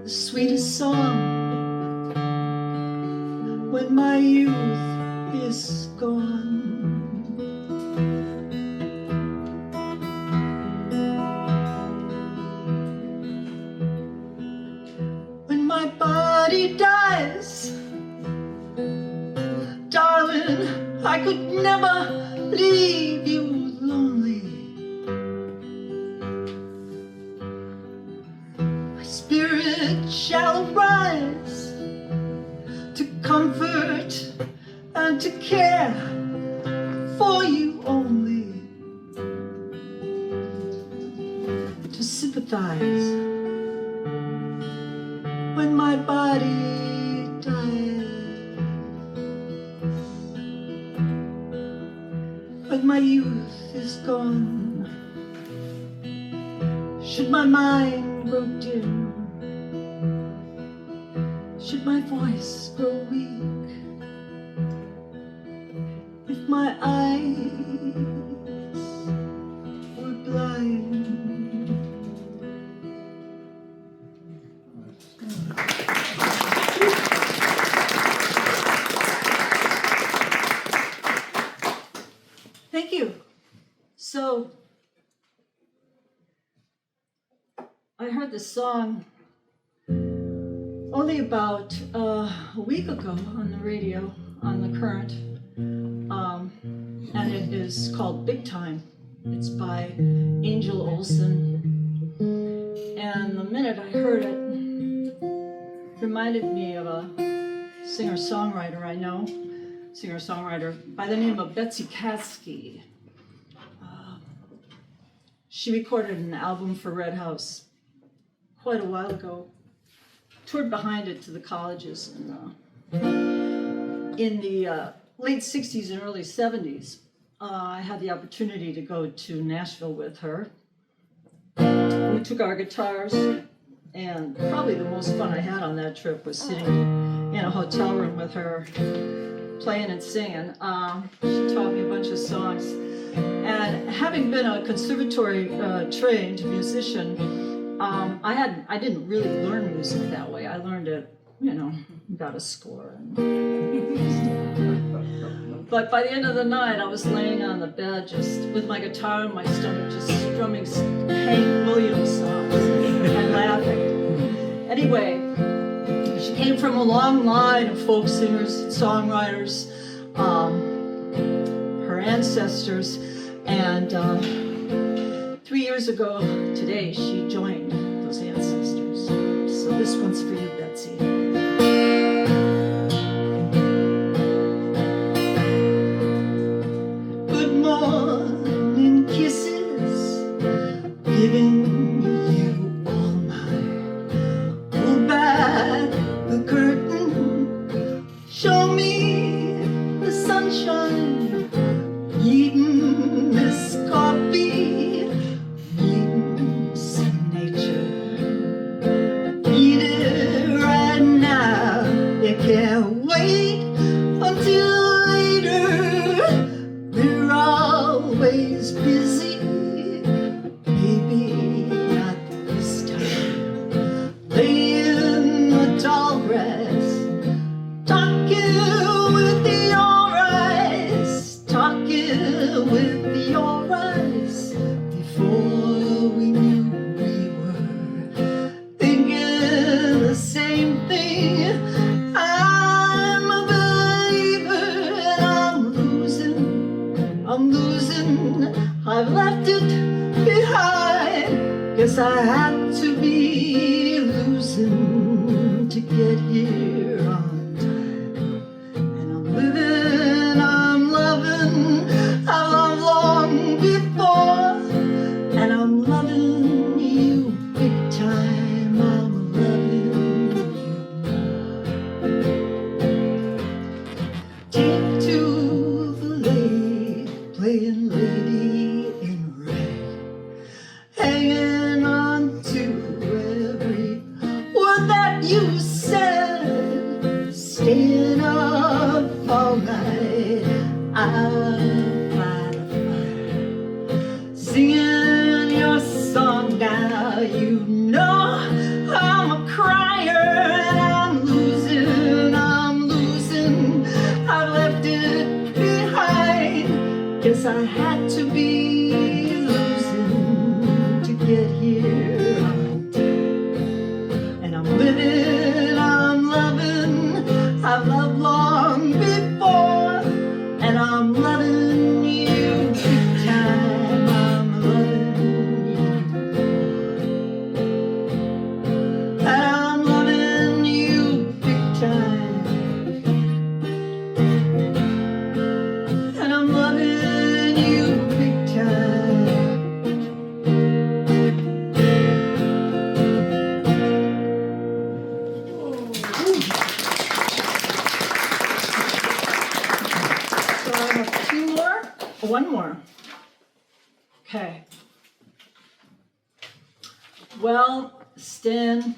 the sweetest song. When my youth is gone, when my body dies, darling, I could never leave you lonely. My spirit shall rise to comfort and to care for you only, to sympathize when my body dies. When my youth is gone, should my mind grow dim, should my voice grow weak, if my eyes were blind. Thank you. So, I heard this song only about a week ago on the radio, on the Current, and it is called Big Time. It's by Angel Olsen, and the minute I heard it, reminded me of a singer-songwriter I know, singer-songwriter by the name of Betsy Cassiday. She recorded an album for Red House quite a while ago, toured behind it to the colleges in the late 60s and early 70s. I had the opportunity to go to Nashville with her. We took our guitars, and probably the most fun I had on that trip was sitting in a hotel room with her, playing and singing. She taught me a bunch of songs. And having been a conservatory trained musician, I didn't really learn music that way. I learned it, got a score. But by the end of the night, I was laying on the bed just with my guitar in my stomach, just strumming Hank Williams songs and laughing. Anyway, she came from a long line of folk singers, songwriters, her ancestors, and 3 years ago today, she joined those ancestors. So this one's for you, Betsy. Good morning kisses, giving you all mine. Pull back the curtain, show me the sunshine, eating this coffee, meeting some nature. Eat it right now, you can't wait until later. We're always busy, maybe not this time. Lay in the tall grass, talking with your eyes, talking with your eyes. Before we knew we were thinking the same thing. I'm a believer and I'm losing. I've left it behind. Guess I had to be losing to get here on time. And I'm living, I'm loving, I love long before. And I'm loving you big time, I'm loving you. Take to the lake, playing lady in red, hanging on to every word that you said, staying up all night out by the fire, singing your song now. You know I'm a crier and I'm losing, I've left it behind. Guess I had to be losing to get here on time. And I'm living, I'm loving, I've loved long before. And I'm loving you big time, I'm loving you more. And I'm loving you big time. And I'm loving you big time. So I have two more, one more. Okay. Well, Stan,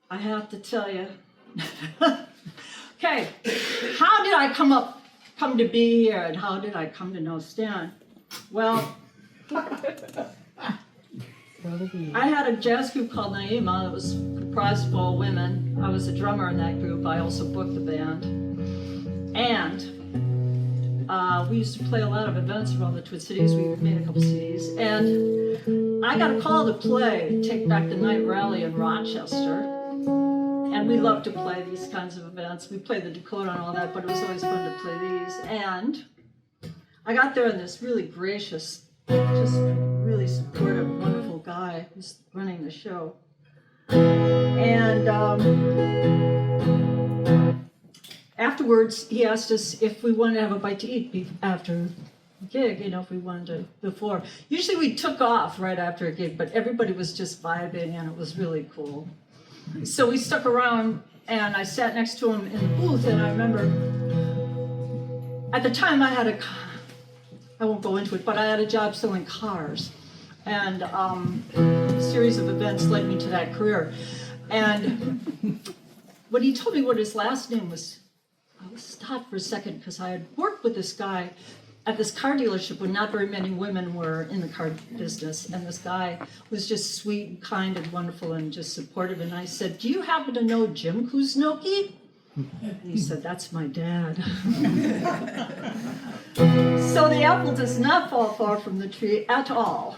I have to tell you. Okay, how did I come to be here, and how did I come to know Stan? Well, I had a jazz group called Naima that was comprised of all women. I was a drummer in that group. I also booked the band. And we used to play a lot of events around the Twin Cities. We made a couple CDs. And I got a call to play Take Back the Night Rally in Rochester. And we loved to play these kinds of events. We played the Dakota and all that, but it was always fun to play these. And I got there, and this really gracious, just really supportive, wonderful guy was running the show. And afterwards, he asked us if we wanted to have a bite to eat after the gig, you know, if we wanted to before. Usually we took off right after a gig, but everybody was just vibing, and it was really cool. So we stuck around, and I sat next to him in the booth, and I remember at the time I won't go into it, but I had a job selling cars. And a series of events led me to that career. And when he told me what his last name was, I stopped for a second, because I had worked with this guy at this car dealership when not very many women were in the car business. And this guy was just sweet and kind and wonderful and just supportive. And I said, "Do you happen to know Jim Kusunoki?" And he said, "That's my dad." So the apple does not fall far from the tree at all.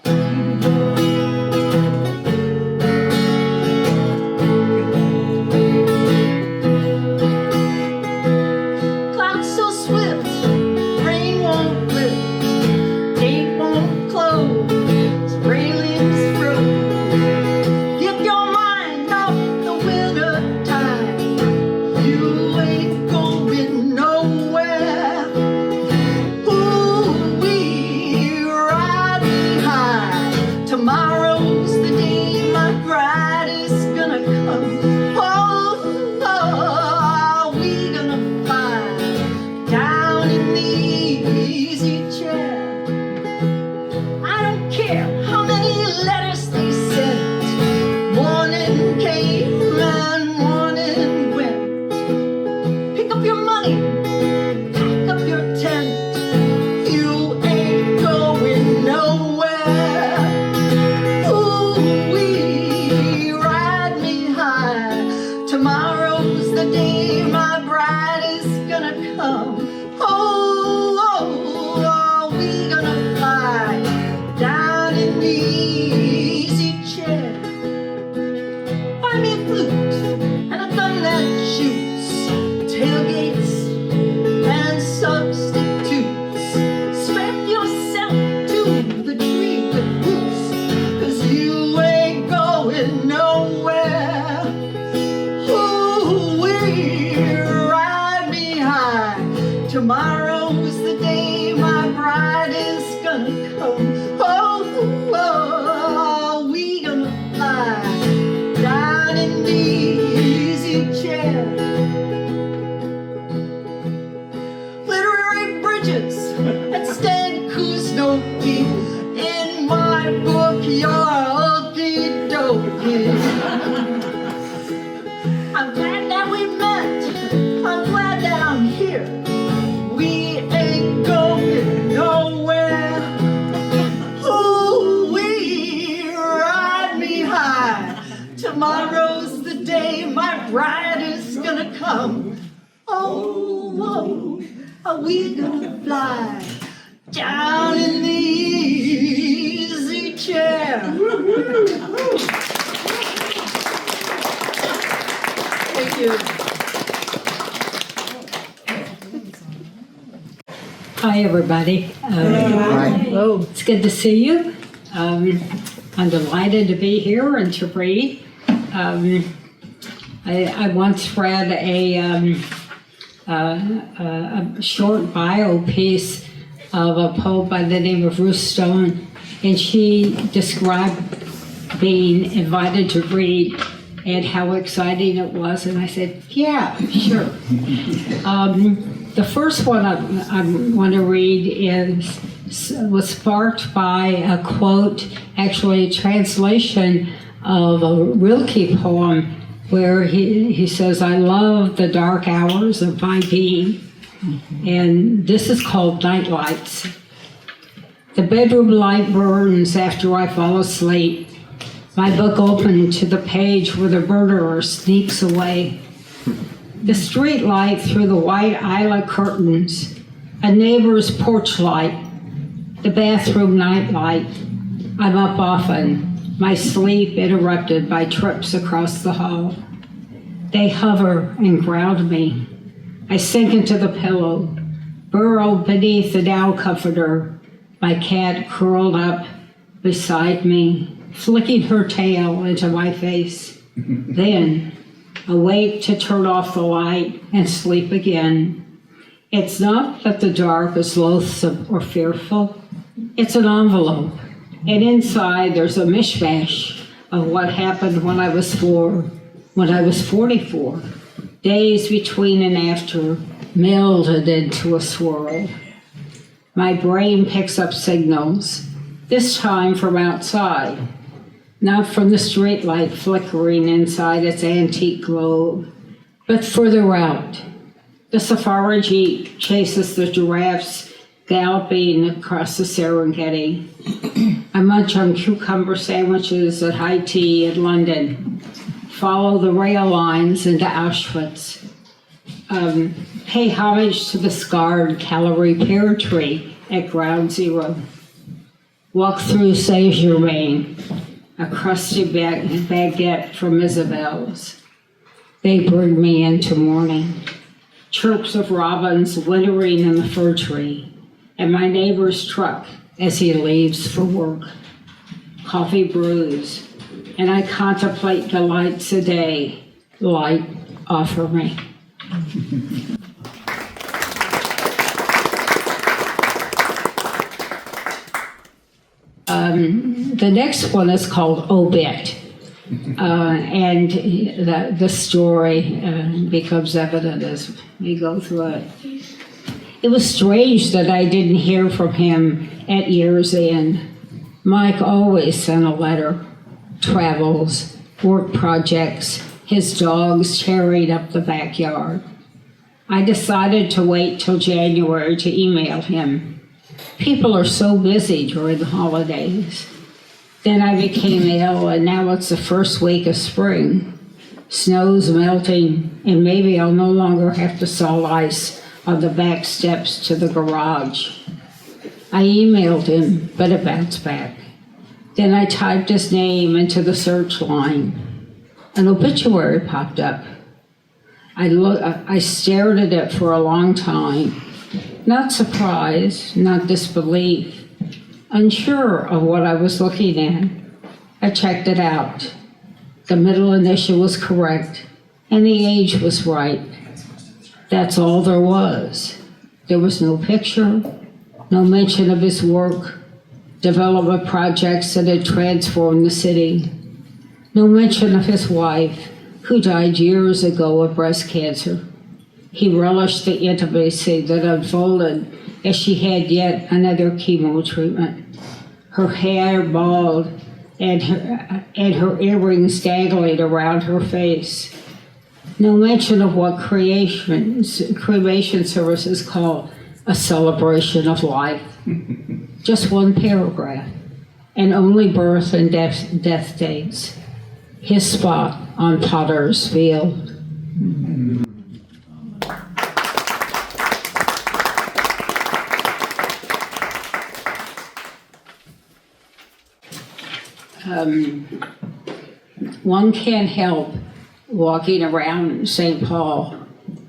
Clouds so swift, rain won't lift, gate won't close, railings froze. Get your mind off the winter time. You ain't going nowhere. Ooh, we riding high. Tomorrow's the day my bride is gonna come. Oh, oh, we gonna fly down in the easy chair. I don't care how many letters they sent. Morning came and morning went. Pick up your money, pack up your tent. You ain't going nowhere. Ooh, we ride me high. Tomorrow's the day my bride is gonna come. Oh, oh, oh, we gonna fly down in the easy chair. Buy me a flute and a gun that shoots, tailgates and substitutes. Strap yourself to the tree with roots, 'cause you ain't going nowhere. Ooh, we ride me high. Tomorrow's the day my bride is gonna come. Oh, oh, we gonna fly down in the easy chair. Literary bridges at Stan Kusunoki. In my book, you're okie-dokie. I'm glad that we met. I'm glad that I'm here. We ain't going nowhere. Ooh, we ride me high. Tomorrow's the day my bride is gonna come. Oh, oh, are we gonna fly down in the easy chair? Thank you. Hi, everybody. Hello. It's good to see you. I'm delighted to be here and to read. I once read a short bio piece of a poet by the name of Ruth Stone, and she described being invited to read and how exciting it was, and I said, yeah, sure. The first one I want to read was sparked by a quote, actually a translation of a Rilke poem, where he says, "I love the dark hours of my being." And this is called Night Lights. The bedroom light burns after I fall asleep. My book open to the page where the murderer sneaks away. The street light through the white eyelet curtains, a neighbor's porch light, the bathroom night light. I'm up often, my sleep interrupted by trips across the hall. They hover and ground me. I sink into the pillow, burrow beneath the down comforter, my cat curled up beside me, flicking her tail into my face. Then, awake to turn off the light and sleep again. It's not that the dark is loathsome or fearful. It's an envelope, and inside there's a mishmash of what happened when I was 4, when I was 44. Days between and after melded into a swirl. My brain picks up signals, this time from outside, not from the streetlight flickering inside its antique globe, but further out. The safari jeep chases the giraffes galloping across the Serengeti. I munch on cucumber sandwiches at high tea in London. Follow the rail lines into Auschwitz. pay homage to the scarred calorie pear tree at Ground Zero. Walk through Saint Germain, a crusty baguette from Isabel's. They bring me into morning. Chirps of robins wintering in the fir tree, and my neighbor's truck as he leaves for work. Coffee brews, and I contemplate the lights a day light offer me. The next one is called Obit, and the story becomes evident as we go through it. It was strange that I didn't hear from him at year's end. Mike always sent a letter, travels, work projects, his dogs tearing up the backyard. I decided to wait till January to email him. People are so busy during the holidays. Then I became ill, and now it's the first week of spring. Snow's melting, and maybe I'll no longer have to saw ice on the back steps to the garage. I emailed him, but it bounced back. Then I typed his name into the search line. An obituary popped up. I stared at it for a long time, not surprise, not disbelief, unsure of what I was looking at. I checked it out. The middle initial was correct, and the age was right. That's all there was. There was no picture, no mention of his work, development projects that had transformed the city, no mention of his wife, who died years ago of breast cancer. He relished the intimacy that unfolded as she had yet another chemo treatment. Her hair bald and her earrings dangling around her face. No mention of what cremation services call a celebration of life. Just one paragraph, and only birth and death dates. His spot on Potter's Field. One can't help walking around St. Paul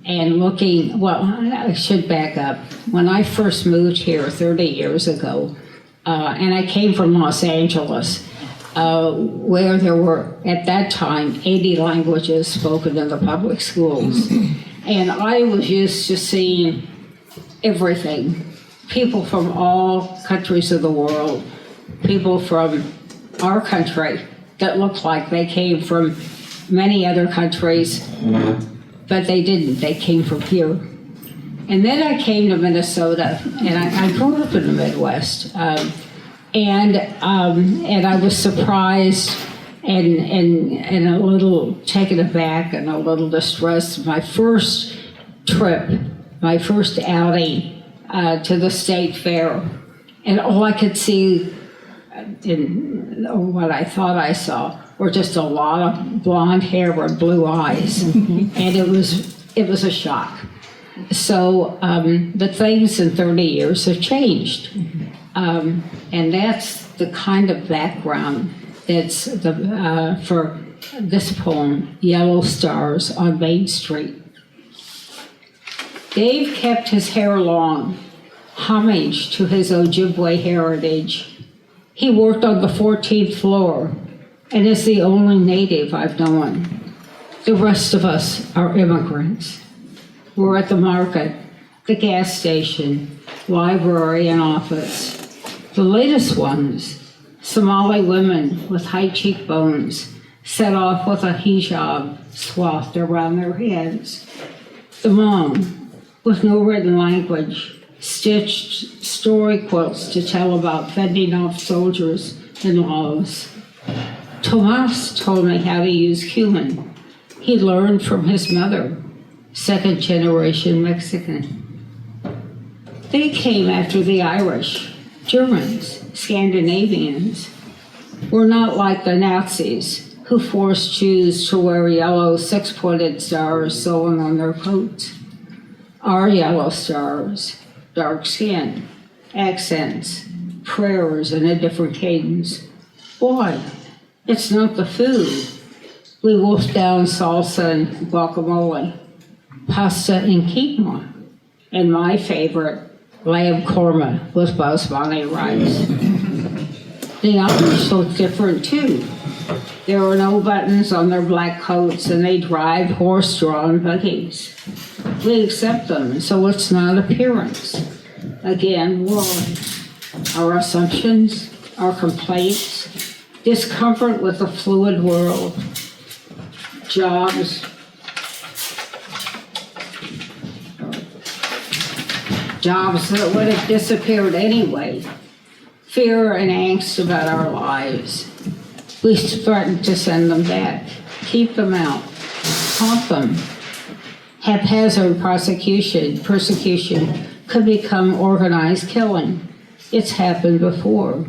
and looking, well, I should back up. When I first moved here 30 years ago, and I came from Los Angeles, where there were, at that time, 80 languages spoken in the public schools. And I was used to seeing everything. People from all countries of the world, people from our country that looked like they came from many other countries, but they didn't. They came from here. And then I came to Minnesota, and I grew up in the Midwest. And I was surprised and a little taken aback and a little distressed. My first trip, my first outing to the state fair, and all I could see, or what I thought I saw, were just a lot of blonde hair and blue eyes, and it was a shock. So the things in 30 years have changed. And that's the kind of background that's for this poem, Yellow Stars on Main Street. Dave kept his hair long, homage to his Ojibwe heritage. He worked on the 14th floor and is the only native I've known. The rest of us are immigrants. We're at the market, the gas station, library, and office. The latest ones, Somali women with high cheekbones, set off with a hijab swathed around their heads. The mom, with no written language, stitched story quilts to tell about fending off soldiers in Laos. Tomas told me how to use cumin. He learned from his mother, second-generation Mexican. They came after the Irish, Germans, Scandinavians. We're not like the Nazis, who forced Jews to wear yellow six-pointed stars sewn on their coats. Our yellow stars, dark skin, accents, prayers in a different cadence. Why? It's not the food. We wolf down salsa and guacamole, pasta and quinoa, and my favorite, lamb korma with basmati rice. The Amish look different too. There are no buttons on their black coats and they drive horse-drawn buggies. We accept them, so it's not appearance. Again, why? Our assumptions, our complaints, discomfort with the fluid world, jobs that would have disappeared anyway, fear and angst about our lives. We threaten to send them back, keep them out, haunt them. Haphazard persecution could become organized killing. It's happened before.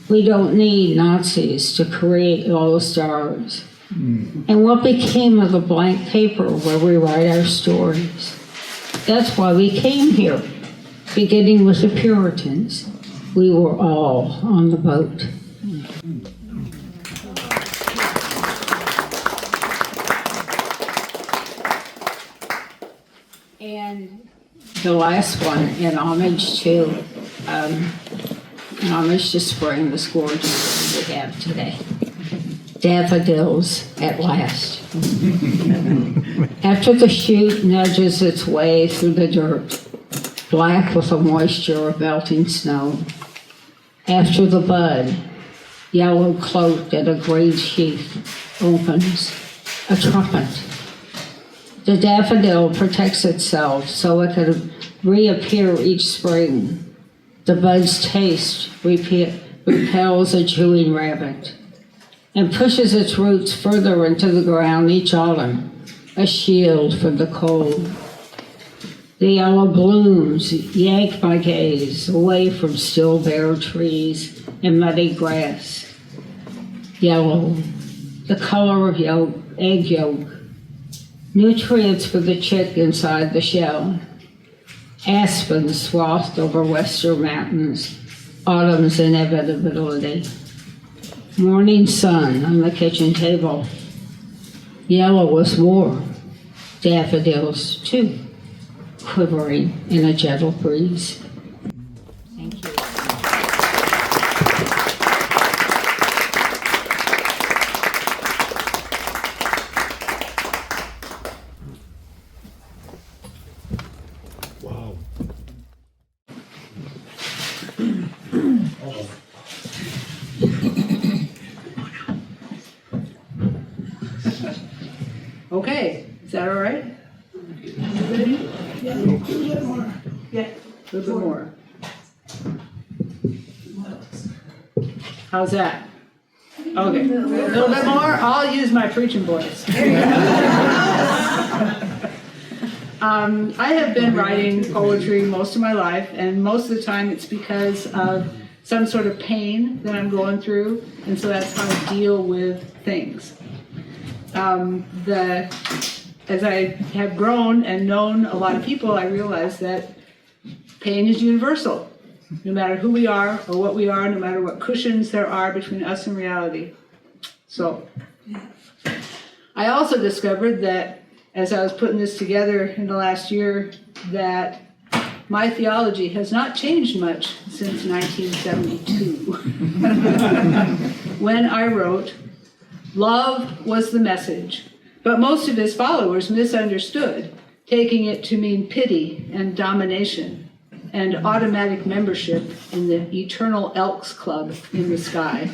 We don't need Nazis to create yellow stars. And what became of the blank paper where we write our stories? That's why we came here, beginning with the Puritans. We were all on the boat. And the last one, in homage to spring, this gorgeous that we have today. Daffodils at last. After the shoot nudges its way through the dirt, black with the moisture of melting snow. After the bud, yellow cloaked at a green sheath, opens a trumpet. The daffodil protects itself so it can reappear each spring. The bud's taste repels a chewing rabbit and pushes its roots further into the ground each autumn, a shield from the cold. The yellow blooms yank my gaze away from still bare trees and muddy grass. Yellow, the color of egg yolk, nutrients for the chick inside the shell. Aspens swathed over western mountains, autumn's inevitability. Morning sun on the kitchen table. Yellow was more, daffodils too, quivering in a gentle breeze. Thank you. Wow. Okay, is that all right? Ready? Yeah, a little bit more. Yeah, a little bit more. How's that? Okay, a little bit more. I'll use my preaching voice. I have been writing poetry most of my life, and most of the time it's because of some sort of pain that I'm going through, and so that's how I deal with things. As I have grown and known a lot of people, I realize that pain is universal, no matter who we are or what we are, no matter what cushions there are between us and reality. So, I also discovered that as I was putting this together in the last year, that my theology has not changed much since 1972. When I wrote, "Love was the message, but most of his followers misunderstood, taking it to mean pity and domination and automatic membership in the Eternal Elks Club in the sky."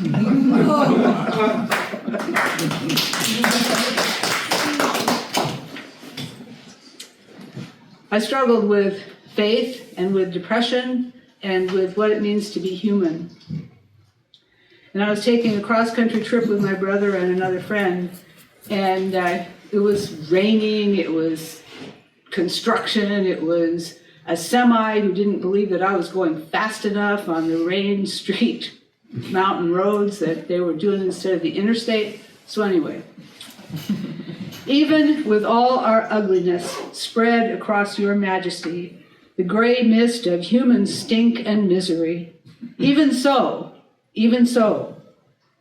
I struggled with faith and with depression and with what it means to be human. And I was taking a cross-country trip with my brother and another friend, and it was raining, it was construction, it was a semi who didn't believe that I was going fast enough on the rain-streaked mountain roads that they were doing instead of the interstate. So anyway, Even with all our ugliness spread across your majesty, the gray mist of human stink and misery, even so,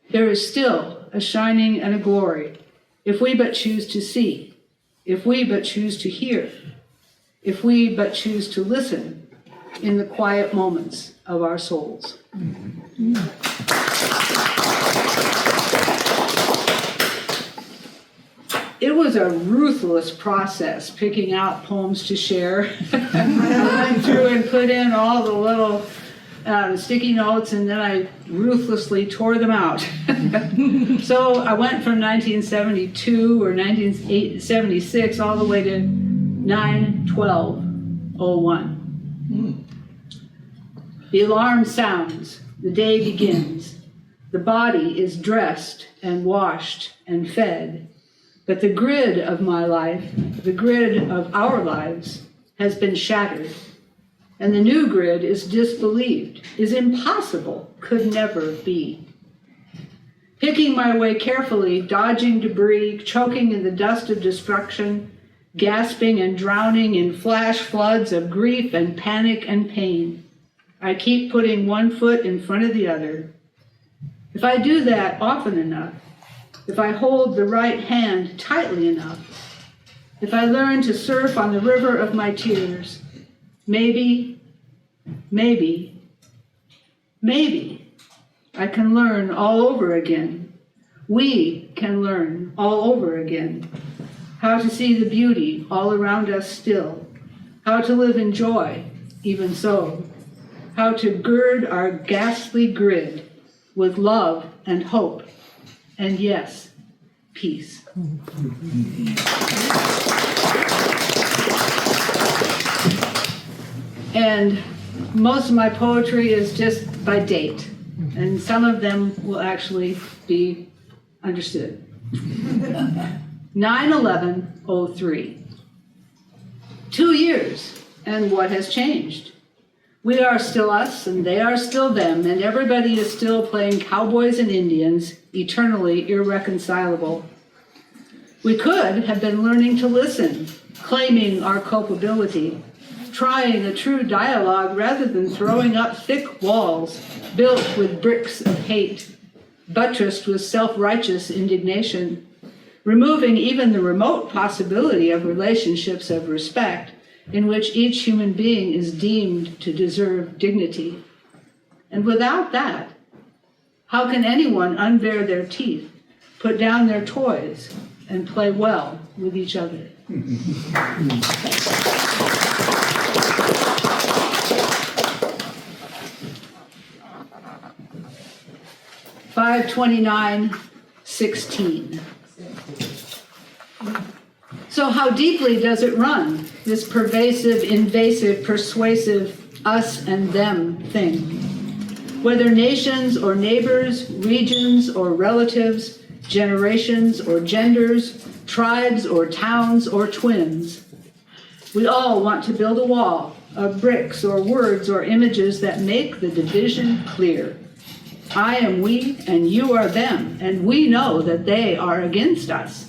there is still a shining and a glory, if we but choose to see, if we but choose to hear, if we but choose to listen in the quiet moments of our souls. It was a ruthless process picking out poems to share. I went through and put in all the little sticky notes, and then I ruthlessly tore them out. So I went from 1972 or 1976 all the way to 9/12/01. The alarm sounds, the day begins. The body is dressed and washed and fed. But the grid of my life, the grid of our lives, has been shattered. And the new grid is disbelieved, is impossible, could never be. Picking my way carefully, dodging debris, choking in the dust of destruction, gasping and drowning in flash floods of grief and panic and pain. I keep putting one foot in front of the other. If I do that often enough, if I hold the right hand tightly enough, if I learn to surf on the river of my tears, maybe I can learn all over again. We can learn all over again how to see the beauty all around us still, how to live in joy, even so, how to gird our ghastly grid with love and hope, and yes, peace. And most of my poetry is just by date, and some of them will actually be understood. 9/11/03. 2 years, and what has changed? We are still us, and they are still them, and everybody is still playing cowboys and Indians, eternally irreconcilable. We could have been learning to listen, claiming our culpability, trying a true dialogue rather than throwing up thick walls built with bricks of hate, buttressed with self-righteous indignation, removing even the remote possibility of relationships of respect in which each human being is deemed to deserve dignity. And without that, how can anyone unbare their teeth, put down their toys, and play well with each other? 5/29/16. So how deeply does it run, this pervasive, invasive, persuasive us and them thing? Whether nations or neighbors, regions or relatives, generations or genders, tribes or towns or twins, we all want to build a wall of bricks or words or images that make the division clear. I am we and you are them, and we know that they are against us.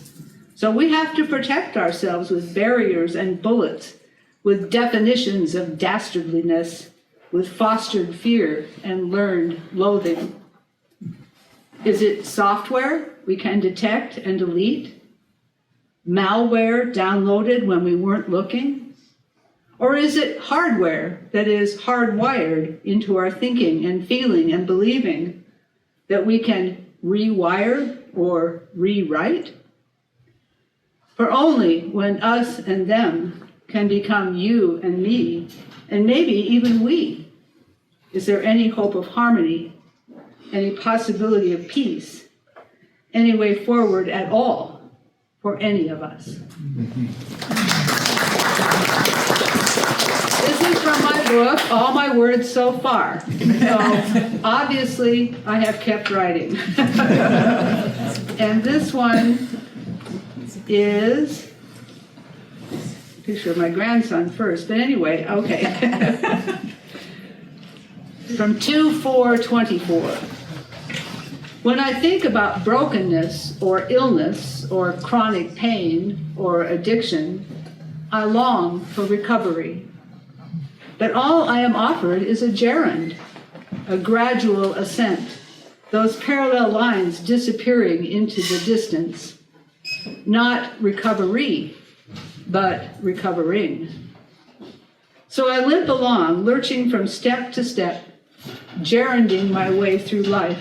So we have to protect ourselves with barriers and bullets, with definitions of dastardliness, with fostered fear and learned loathing. Is it software we can detect and delete? Malware downloaded when we weren't looking? Or is it hardware that is hardwired into our thinking and feeling and believing that we can rewire or rewrite? For only when us and them can become you and me, and maybe even we, is there any hope of harmony, any possibility of peace, any way forward at all for any of us. This is from my book, All My Words So Far. So obviously I have kept writing. And this one is a picture of my grandson first, but anyway, okay. From 2/4/24. When I think about brokenness or illness or chronic pain or addiction, I long for recovery. But all I am offered is a gerund, a gradual ascent, those parallel lines disappearing into the distance. Not recovery, but recovering. So I limp along, lurching from step to step, gerunding my way through life,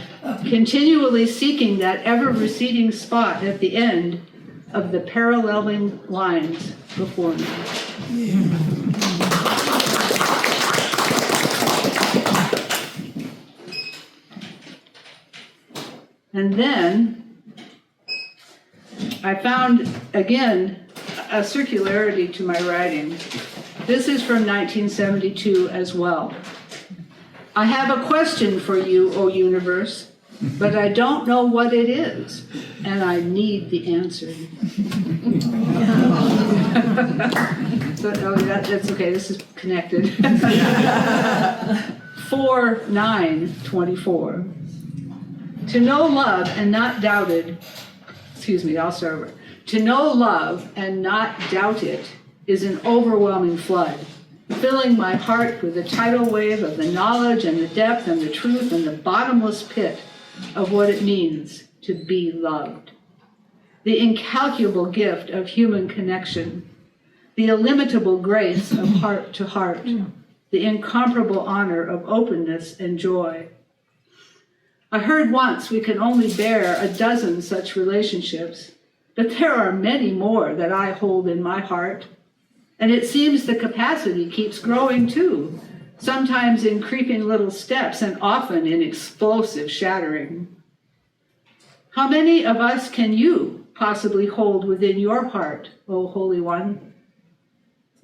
continually seeking that ever-receding spot at the end of the paralleling lines before me. And then I found, again, a circularity to my writing. This is from 1972 as well. I have a question for you, O universe, but I don't know what it is, and I need the answer. That's okay, this is connected. 4/9/24. To know love and not doubt it, I'll start over. To know love and not doubt it is an overwhelming flood, filling my heart with the tidal wave of the knowledge and the depth and the truth and the bottomless pit of what it means to be loved. The incalculable gift of human connection, the illimitable grace of heart to heart, the incomparable honor of openness and joy. I heard once we can only bear a dozen such relationships, but there are many more that I hold in my heart. And it seems the capacity keeps growing too, sometimes in creeping little steps and often in explosive shattering. How many of us can you possibly hold within your heart, O Holy One?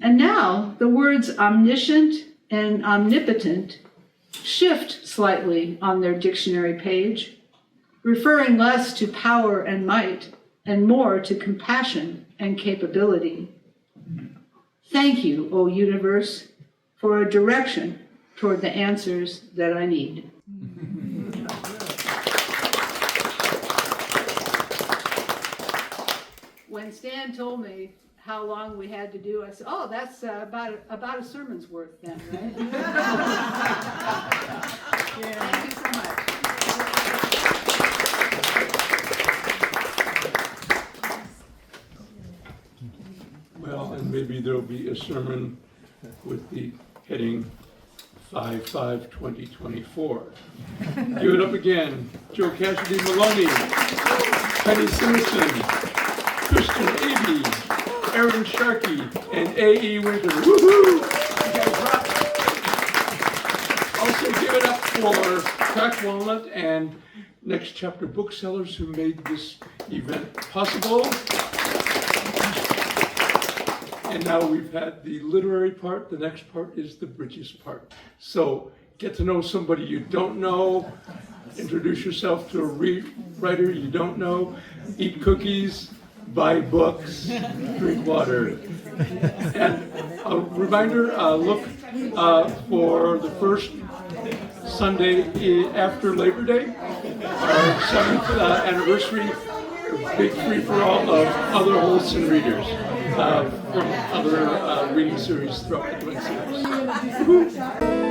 And now the words omniscient and omnipotent shift slightly on their dictionary page, referring less to power and might and more to compassion and capability. Thank you, O universe, for a direction toward the answers that I need. When Stan told me how long we had to do, I said, oh, that's about a sermon's worth then, right? Thank you so much. Well, and maybe there'll be a sermon with the heading 5/5/2024. Give it up again. Joe Cassiday-Maloney, Penelope Simison, Avey, Erin Sharkey, and A.E. Wynter. Woohoo! You guys rock. Also give it up for Walnut and Next Chapter Booksellers who made this event possible. And now we've had the literary part, the next part is the bridges part. So get to know somebody you don't know, introduce yourself to a writer you don't know, eat cookies, buy books, drink water. And a reminder, look for the first Sunday after Labor Day, our 7th anniversary, big free-for-all of other Holston readers from other reading series throughout the Twin Cities.